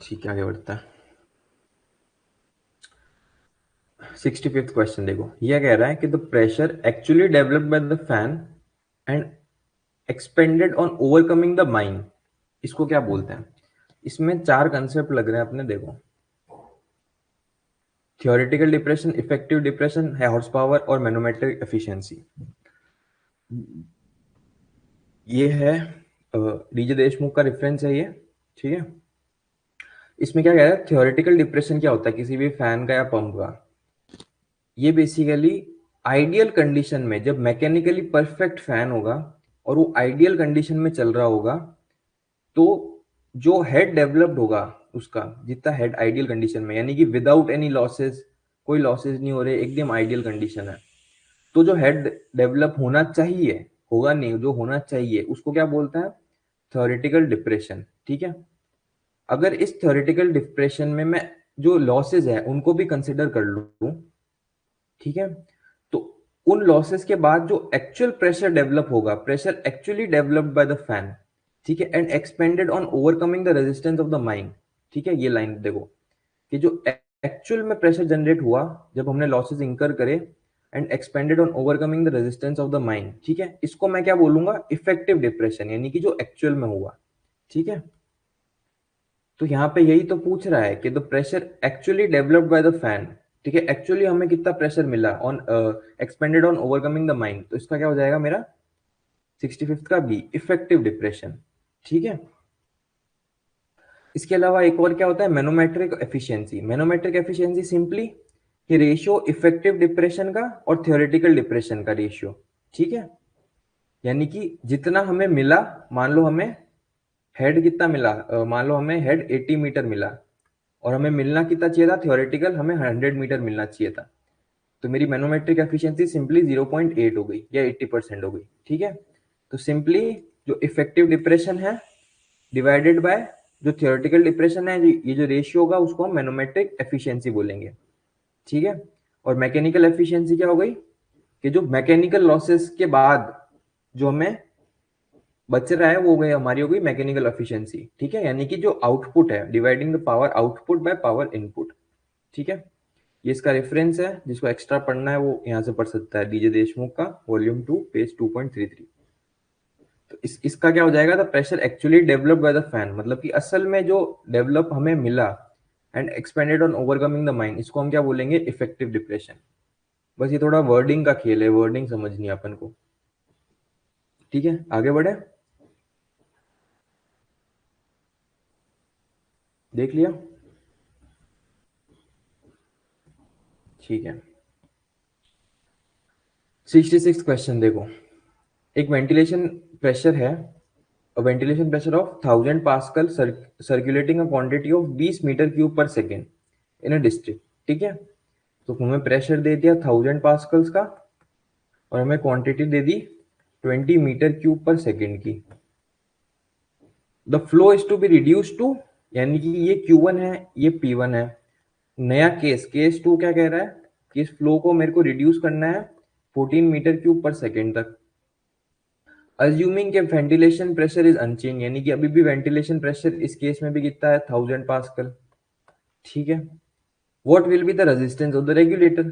ठीक है, आगे बढ़ता है। 65th क्वेश्चन देखो, यह कह रहा है कि the pressure actually developed by the fan and expanded on overcoming the mine, इसको क्या बोलते हैं? इसमें चार कंसेप्ट लग रहे हैं अपने, देखो। थियोरेटिकल डिप्रेशन, इफेक्टिव डिप्रेशन है, हॉर्स पावर और मैनोमेट्रिक एफिशिएंसी। ये है डीजे देशमुख का रेफरेंस है ये, ठीक है। इसमें क्या कह रहा है, थियोरेटिकल डिप्रेशन क्या होता है किसी भी फैन का या पंप का? ये बेसिकली आइडियल कंडीशन में जब मैकेनिकली परफेक्ट फैन होगा और वो आइडियल कंडीशन में चल रहा होगा, तो जो हेड डेवलप्ड होगा उसका, जितना हेड आइडियल कंडीशन में, यानी कि विदाउट एनी लॉसेस, कोई लॉसेस नहीं हो रहे, एकदम आइडियल कंडीशन है, तो जो हेड डेवलप होना चाहिए, होगा नहीं, जो होना चाहिए उसको क्या बोलते हैं? थ्योरेटिकल डिप्रेशन, ठीक है। अगर इस थ्योरेटिकल डिप्रेशन में मैं जो लॉसेस है उनको भी कंसिडर कर लूं, ठीक है, तो उन लॉसेस के बाद जो एक्चुअल प्रेशर डेवलप होगा, pressure actually developed by the fan, ठीक है, and expanded on overcoming the resistance of the mine, ठीक है। ये लाइन देखो कि जो एक्चुअल में प्रेशर जनरेट हुआ जब हमने लॉसेस इंकर करे and expanded on overcoming the resistance of the mine, ठीक है, इसको मैं क्या बोलूंगा? इफेक्टिव डिप्रेशन, यानी कि जो एक्चुअल में हुआ, ठीक है। तो यहाँ पे यही तो पूछ रहा है कि the pressure actually developed by the fan, ठीक है, एक्चुअली हमें कितना प्रेशर मिला on expanded on overcoming the mine, तो इसका क्या हो जाएगा मेरा 65th का बी, इफेक्टिव डिप्रेशन, ठीक है। इसके अलावा एक और क्या होता है, manometric efficiency. Manometric efficiency simply कि रेशियो इफेक्टिव डिप्रेशन का और थ्योरेटिकल डिप्रेशन का रेशियो, ठीक है। यानी कि जितना हमें मिला, मान लो हमें हेड कितना मिला, मान लो हमें हेड 80 मीटर मिला और हमें मिलना कितना चाहिए था, थ्योरेटिकल हमें 100 मीटर मिलना चाहिए था, तो मेरी मैनोमेट्रिक एफिशिएंसी सिंपली 0.8 हो गई या 80% हो गई, ठीक है। तो सिंपली जो इफेक्टिव डिप्रेशन है डिवाइडेड बाय जो थियोरेटिकल डिप्रेशन है, ये जो रेशियो होगा उसको हम मैनोमेट्रिक एफिशिएंसी बोलेंगे, ठीक है। और मैकेनिकल एफिशिएंसी क्या हो गई कि जो मैकेनिकल लॉसेस के बाद जो हमें बच रहा है वो गई हमारी, हो गई मैकेनिकल एफिशिएंसी, ठीक है। यानी कि जो आउटपुट है, dividing the power output by power input, ठीक है। ये इसका रेफरेंस है, जिसको एक्स्ट्रा पढ़ना है वो यहाँ से पढ़ सकता है, डीजे देशमुख का वॉल्यूम 2 पेज 2.33। तो इसका क्या हो जाएगा, the pressure actually developed by the fan, मतलब कि असल में जो डेवलप हमें मिला and expanded on overcoming the mine, इसको हम क्या बोलेंगे, इफेक्टिव डिप्रेशन। बस ये थोड़ा वर्डिंग का खेल है, वर्डिंग समझनी है अपन को, ठीक है। आगे बढ़े, देख लिया, ठीक है। 66 क्वेश्चन देखो, एक वेंटिलेशन प्रेशर है, ventilation pressure of 1000 pascal circulating a quantity of 20 metre cube per second in a district, ठीक है। तो हमें प्रेशर दे दिया 1000 पास्कल्स का और हमें क्वांटिटी दे दी 20 मीटर क्यूब पर सेकेंड की। The flow is to be reduce to, यानी कि ये Q1 है, ये P1 है। नया केस 2 क्या कह रहा है कि इस फ्लो को मेरे को रिड्यूस करना है 14 मीटर क्यूब पर सेकेंड तक। अज्यूमिंग के वेंटिलेशन प्रेशर इज अनचेंज, यानी कि अभी भी वेंटिलेशन प्रेशर इस केस में भी कितना है, 1000 पास्कल, ठीक है। What will be the resistance of the regulator?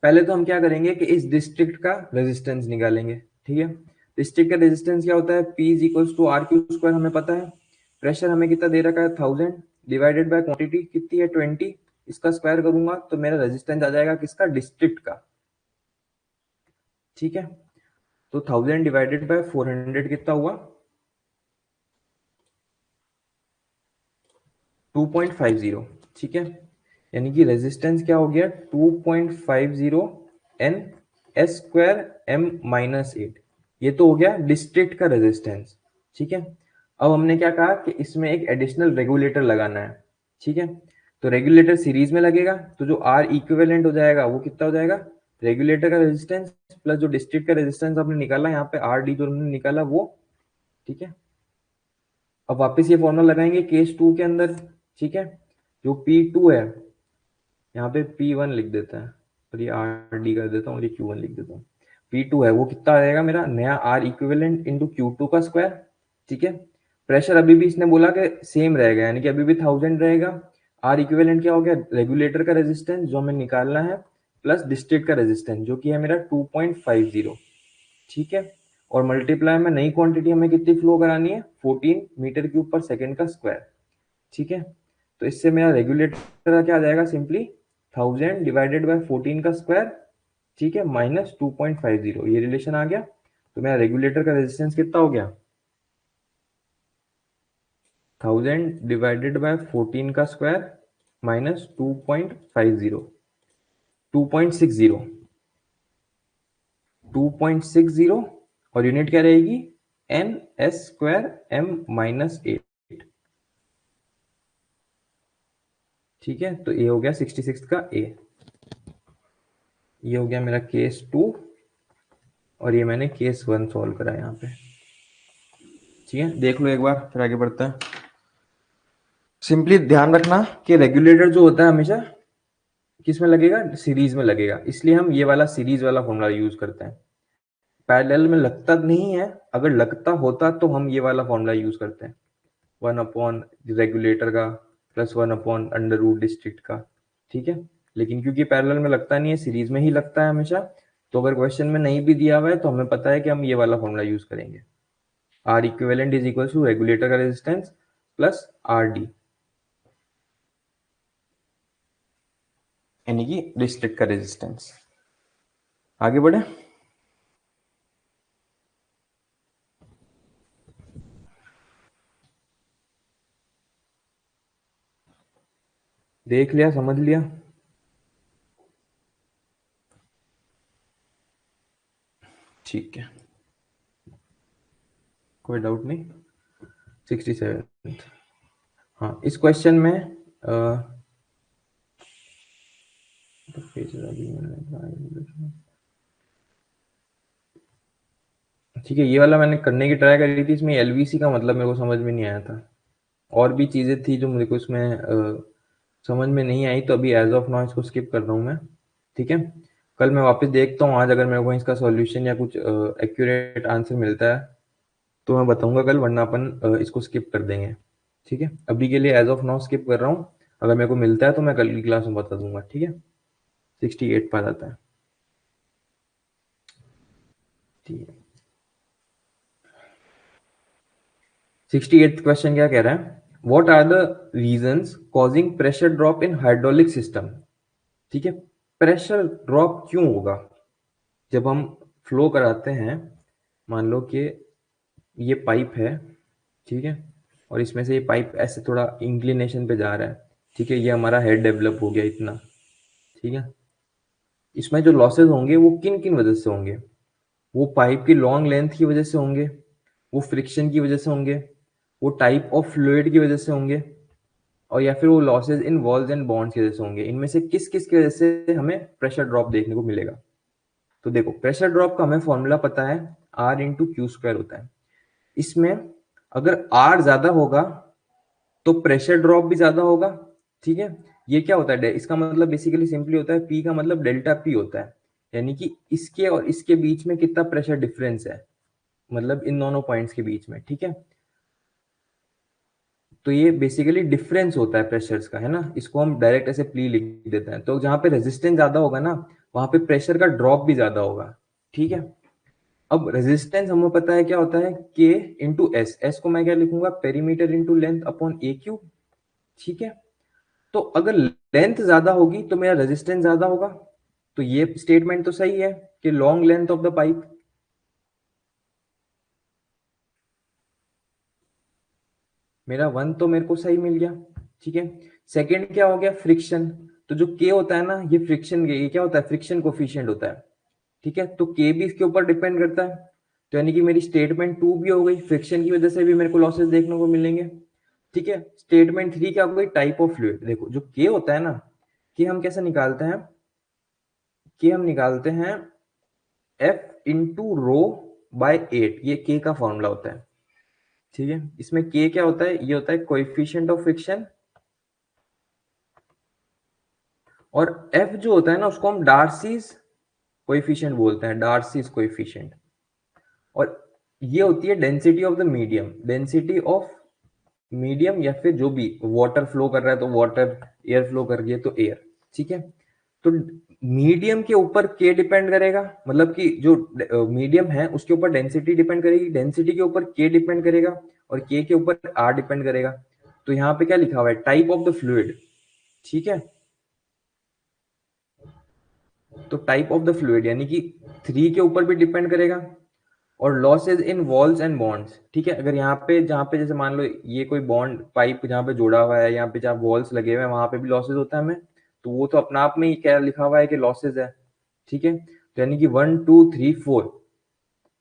पहले तो हम क्या करेंगे कि इस डिस्ट्रिक्ट का रेजिस्टेंस निकालेंगे, ठीक है। डिस्ट्रिक्ट का रेजिस्टेंस क्या होता है, P is equals to R Q square, हमें पता है। प्रेशर हमें कितना दे रखा है, 1000 डिवाइडेड बाय क्वांटिटी कितनी है, 20, इसका स्क्वायर करूंगा तो मेरा रेजिस्टेंस आ जाएगा किसका, डिस्ट्रिक्ट का, ठीक है। तो 1000 डिवाइडेड बाय 400 कितना हुआ, 2.50, ठीक है। यानी कि रेजिस्टेंस क्या हो गया, 2.50 N S square M minus 8, ये तो हो गया डिस्ट्रिक्ट का रेजिस्टेंस, ठीक है। अब हमने क्या कहा कि इसमें एक एडिशनल रेगुलेटर लगाना है, ठीक है। तो रेगुलेटर सीरीज में लगेगा, तो जो आर इक्विवेलेंट हो जाएगा वो कितना हो जाएगा, रेगुलेटर का रेजिस्टेंस प्लस जो डिस्ट्रिक्ट का रेजिस्टेंस आपने निकाला यहाँ पे आर डी जो हमने निकाला वो, ठीक है। अब वापस ये फॉर्मूला लगाएंगे केस 2 के अंदर, ठीक है। जो P2 है, यहाँ पे P1 लिख देता है और ये आर डी कर देता हूँ और ये Q1 लिख देता हूँ। P2 है वो कितना आएगा मेरा, नया आर इक्विवेलेंट इंटू Q2 का स्क्वायर, ठीक है। प्रेशर अभी भी इसने बोला कि सेम रहेगा, यानी कि अभी भी 1000 रहेगा। आर इक्विवेलेंट क्या हो गया, रेगुलेटर का रेजिस्टेंस जो हमें निकालना है प्लस डिस्ट्रिक्ट का रेजिस्टेंस जो कि है मेरा 2.50, ठीक है। और मल्टीप्लाई में नई क्वांटिटी हमें कितनी फ्लो करानी है, 14 मीटर क्यूब पर सेकेंड का स्क्वायर, ठीक है। तो इससे मेरा रेगुलेटर क्या आ जाएगा, सिंपली 1000 डिवाइडेड बाय 14 का स्क्वायर, ठीक है, माइनस 2.50, ये रिलेशन आ गया। तो मेरा रेगुलेटर का रेजिस्टेंस कितना हो गया, 1000 डिवाइडेड बाय 14 का स्क्वायर माइनस 2.50, 2.60, 2.60, और यूनिट क्या रहेगी, N S square M minus 8, ठीक है। तो ये हो गया 66 का ए, ये हो गया मेरा केस 2, और ये मैंने केस 1 सॉल्व करा यहाँ पे, ठीक है। देख लो एक बार फिर आगे बढ़ता है। सिंपली ध्यान रखना कि रेगुलेटर जो होता है हमेशा किस में लगेगा, सीरीज में लगेगा, इसलिए हम ये वाला सीरीज वाला फॉर्मूला यूज करते हैं। पैरेलल में लगता नहीं है, अगर लगता होता तो हम ये वाला फॉर्मूला यूज करते हैं, 1 अपॉन रेगुलेटर का plus 1 upon under root district का, ठीक है। लेकिन क्योंकि पैरेलल में लगता नहीं है, सीरीज में ही लगता है हमेशा, तो अगर क्वेश्चन में नहीं भी दिया हुआ है तो हमें पता है कि हम ये वाला फॉर्मूला यूज करेंगे, R equivalent is equal to regulator का रेजिस्टेंस प्लस आर डी, यानी कि डिस्ट्रिक्ट का रेजिस्टेंस। आगे बढ़े। देख लिया, समझ लिया, ठीक है, कोई डाउट नहीं। 67, हाँ इस क्वेश्चन में ठीक है, ये वाला मैंने करने की ट्राई करी थी, इसमें एलवीसी का मतलब मेरे को समझ में नहीं आया था, और भी चीजें थी जो मेरे को इसमें समझ में नहीं आई, तो अभी एज ऑफ नाउ इसको स्किप कर रहा हूँ मैं, ठीक है। कल मैं वापस देखता हूँ, आज अगर मेरे को इसका सॉल्यूशन या कुछ एक्यूरेट आंसर मिलता है तो मैं बताऊंगा कल, वरना अपन इसको स्किप कर देंगे, ठीक है। अभी के लिए एज ऑफ नाउ स्किप कर रहा हूँ, अगर मेरे को मिलता है तो मैं कल की क्लास में बता दूंगा, ठीक है। 68 पर आता है, ठीक है। 68th क्वेश्चन क्या कह रहा है, what are the reasons causing pressure drop in hydraulic system, ठीक है। प्रेशर ड्रॉप क्यों होगा जब हम फ्लो कराते हैं, मान लो कि ये पाइप है, ठीक है, और इसमें से ये पाइप ऐसे थोड़ा इंक्लिनेशन पे जा रहा है, ठीक है, ये हमारा हेड डेवलप हो गया इतना, ठीक है। इसमें जो लॉसेस होंगे वो किन किन वजह से होंगे, वो पाइप की लॉन्ग लेंथ की वजह से होंगे, वो फ्रिक्शन की वजह से होंगे, वो टाइप ऑफ फ्लूइड की वजह से होंगे, और या फिर वो losses in walls and bonds की वजह से होंगे। इनमें से किस किस की वजह से हमें प्रेशर ड्रॉप देखने को मिलेगा। तो देखो प्रेशर ड्रॉप का हमें फॉर्मूला पता है, आर इंटू क्यू स्क्वायर होता है। इसमें अगर आर ज्यादा होगा तो प्रेशर ड्रॉप भी ज्यादा होगा, ठीक है। ये क्या होता है, इसका मतलब बेसिकली सिंपली होता है, पी का मतलब डेल्टा पी होता है, यानी कि इसके और इसके बीच में कितना प्रेशर डिफरेंस है, मतलब इन दोनों पॉइंट्स के बीच में, ठीक है। तो ये बेसिकली डिफरेंस होता है प्रेशर्स का, है ना, इसको हम डायरेक्ट ऐसे प्ली लिख देते हैं। तो जहां पे रेजिस्टेंस ज्यादा होगा ना, वहां पे प्रेशर का ड्रॉप भी ज्यादा होगा, ठीक है। अब रेजिस्टेंस हमें पता है क्या होता है, के इंटू एस, एस को मैं क्या लिखूंगा, perimeter into length upon A cube, ठीक है। तो अगर लेंथ ज्यादा होगी तो मेरा रेजिस्टेंस ज्यादा होगा, तो ये स्टेटमेंट तो सही है कि long length of the pipe, मेरा वन तो मेरे को सही मिल गया, ठीक है। सेकंड क्या हो गया, फ्रिक्शन, तो जो के होता है ना, ये फ्रिक्शन, ये क्या होता है, फ्रिक्शन कोफिशिएंट होता है, ठीक है। तो के भी इसके ऊपर डिपेंड करता है, तो यानी कि मेरी स्टेटमेंट 2 भी हो गई, फ्रिक्शन की वजह से भी मेरे को लॉसेस देखने को मिलेंगे, ठीक है। स्टेटमेंट 3 क्या हो गई, टाइप ऑफ फ्लूइड। देखो जो के होता है ना, कि हम कैसे निकालते हैं, कि हम निकालते हैं एफ इंटू रो बाय 8, ये के का फॉर्मूला होता है, ठीक है। इसमें के क्या होता है, ये होता है कोएफिशिएंट ऑफ फ्रिक्शन, और एफ जो होता है ना उसको हम डार्सीज कोएफिशिएंट बोलते हैं, डार्सीज कोएफिशिएंट। और ये होती है density of the medium, density of medium, या फिर जो भी वाटर फ्लो कर रहा है तो वाटर, एयर फ्लो कर रही है तो एयर, ठीक है। तो मीडियम के ऊपर के डिपेंड करेगा, मतलब कि जो मीडियम है उसके ऊपर डेंसिटी डिपेंड करेगी, डेंसिटी के ऊपर के डिपेंड करेगा, और के ऊपर आर डिपेंड करेगा। तो यहाँ पे क्या लिखा हुआ है, टाइप ऑफ द फ्लूइड, ठीक है। तो टाइप ऑफ द फ्लूइड यानी कि 3 के ऊपर भी डिपेंड करेगा, और losses in walls and bonds, ठीक है। अगर यहाँ पे जहाँ पे जैसे मान लो ये कोई बॉन्ड पाइप जहाँ पे जुड़ा हुआ है, यहाँ पे जहाँ वॉल्स लगे हुए हैं वहां पे भी लॉसेज होता है हमें, तो वो तो अपना आप में ही क्या लिखा हुआ है कि लॉसेज है, ठीक है। तो यानी कि 1 2 3 4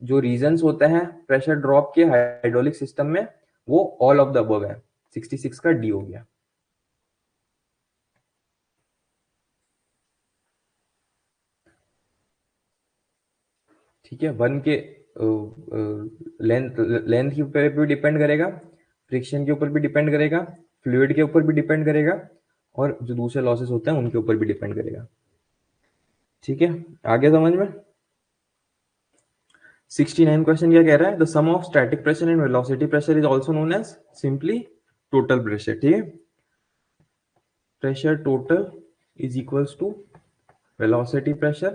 जो रीजंस होते हैं प्रेशर ड्रॉप के हाइड्रोलिक सिस्टम में, वो ऑल ऑफ द अबव है। 66 का डी हो गया, ठीक है। वन के लेंथ लेंथ के ऊपर भी डिपेंड करेगा, फ्रिक्शन के ऊपर भी डिपेंड करेगा, फ्लूइड के ऊपर भी डिपेंड करेगा, और जो दूसरे लॉसेस होते हैं उनके ऊपर भी डिपेंड करेगा, ठीक है। आगे समझ में। 69 क्वेश्चन क्या कह रहा है, the sum of static pressure and velocity pressure is also known as simply total pressure, ठीक है। Pressure total is equals to velocity pressure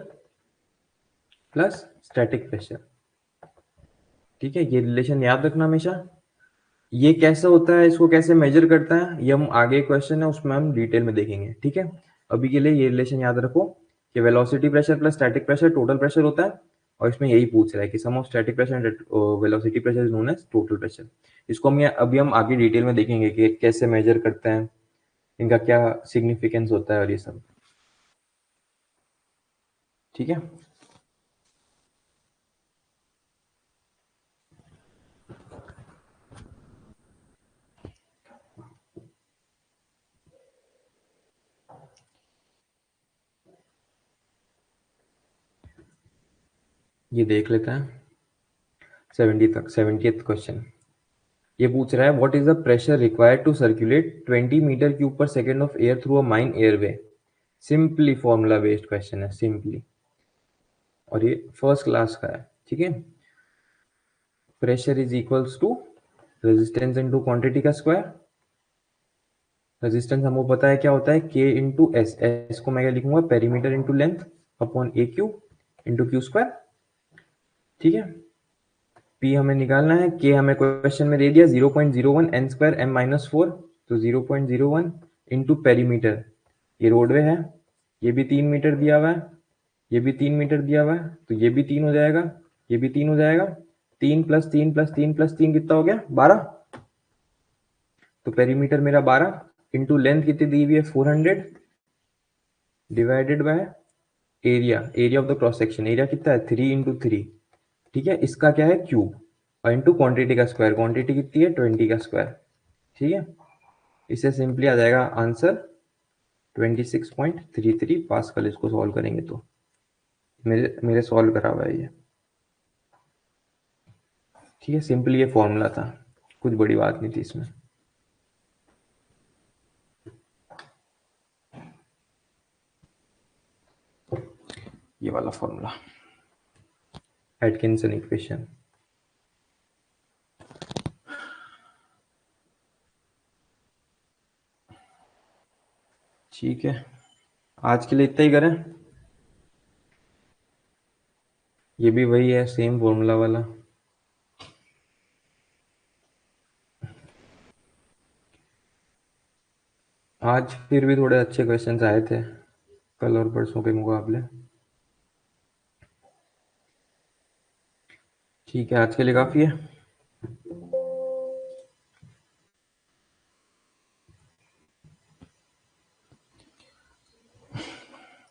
plus static pressure, ठीक है। ये रिलेशन याद रखना हमेशा। ये कैसे होता है, इसको कैसे मेजर करता है, ये हम आगे क्वेश्चन है उसमें हम डिटेल में देखेंगे, ठीक है। अभी के लिए ये रिलेशन याद रखो कि velocity pressure plus static pressure total pressure होता है, और इसमें यही पूछ रहा है कि sum of static pressure and velocity pressure is known as total pressure. इसको हम अभी हम आगे डिटेल में देखेंगे कि कैसे मेजर करते हैं, इनका क्या सिग्निफिकेंस होता है और ये सब, ठीक है। ये देख लेते हैं 70 तक। 70th क्वेश्चन ये पूछ रहा है, what is the pressure required to circulate 20 metre cube per second of air through a mine airway. Simply formula based question है, सिंपली, और ये फर्स्ट क्लास का है, ठीक है। Pressure is equals to resistance into quantity का square. Resistance हमको पता है क्या होता है, के इंटू एस, एस को मैं क्या लिखूंगा, पेरीमीटर इंटू लेंथ अपॉन ए क्यू इंटू क्यू स्क्वायर, ठीक है। पी हमें निकालना है, के हमें क्वेश्चन में दे दिया 0.01 एन स्क्वायर एम माइनस 4, तो 0.01 इंटू पेरीमीटर, ये रोडवे है, ये भी 3 मीटर दिया हुआ है, ये भी 3 मीटर दिया हुआ है, तो ये भी 3 हो जाएगा, ये भी 3 हो जाएगा, 3 + 3 + 3 + 3 कितना हो गया, 12। तो पेरीमीटर मेरा 12 इंटू लेंथ कितनी दी हुई है 400 divided by area, area of the cross section, area कितना है 3 × 3, ठीक है। इसका क्या है क्यूब, और इंटू क्वांटिटी का स्क्वायर, क्वांटिटी कितनी है 20 का स्क्वायर, ठीक है। इससे सिंपली आ जाएगा आंसर 26.33 पास्कल। इसको सॉल्व करेंगे तो मेरे मेरे सॉल्व करा हुआ है ये, ठीक है। सिंपली ये फॉर्मूला था, कुछ बड़ी बात नहीं थी इसमें। ये वाला फॉर्मूला, एटकिंसन इक्वेशन, ठीक है। आज के लिए इतना ही करें, ये भी वही है सेम फॉर्मूला वाला। आज फिर भी थोड़े अच्छे क्वेश्चंस आए थे कल और परसों के मुकाबले, ठीक है। आज के लिए काफी है।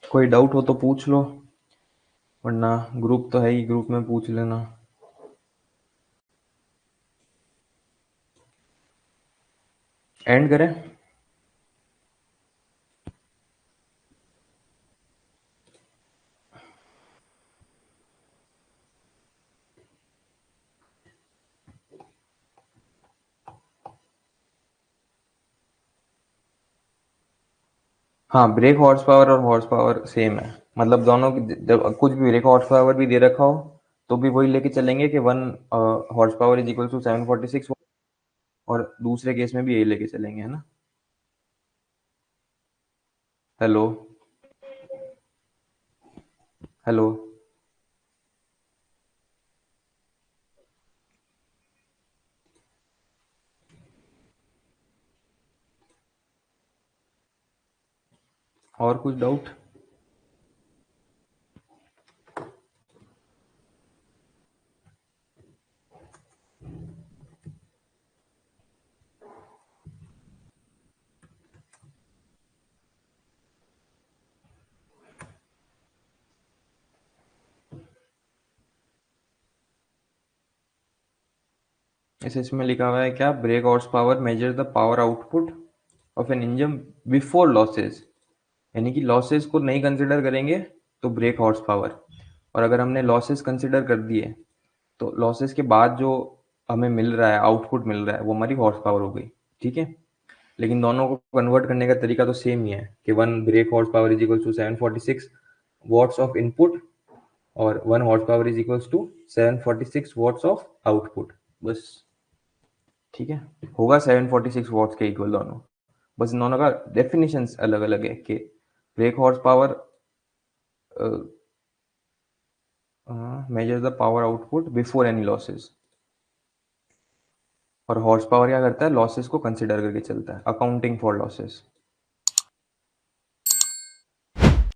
कोई डाउट हो तो पूछ लो, वरना ग्रुप तो है ही, ग्रुप में पूछ लेना। एंड करें। हाँ, ब्रेक हॉर्स पावर और हॉर्स पावर सेम है, मतलब दोनों की जब कुछ भी ब्रेक हॉर्स पावर भी दे रखा हो तो भी वही लेके चलेंगे कि 1 horse power is equal to 746 watt, और दूसरे केस में भी यही लेके चलेंगे, है ना। हेलो। हेलो। और कुछ डाउट? इसमें लिखा हुआ है क्या, brake horse power measure the power output of an engine before losses, यानी कि लॉसेस को नहीं कंसिडर करेंगे तो ब्रेक हॉर्स पावर, और अगर हमने लॉसेस कंसिडर कर दिए तो लॉसेस के बाद जो हमें मिल रहा है, आउटपुट मिल रहा है, वो हमारी हॉर्स पावर हो गई। ठीक है, लेकिन दोनों को कन्वर्ट करने का तरीका तो सेम ही है कि 1 brake horse power is equal to 746 watts of input, और 1 horse power is equal to 746 watts of output, बस। ठीक है, होगा 746 वॉट्स के इक्वल दोनों, बस इन दोनों का डेफिनेशन अलग अलग है कि break horse power measure the power output before any losses, और हॉर्स पावर क्या करता है, लॉसेस को कंसिडर करके चलता है, अकाउंटिंग फॉर लॉसेस।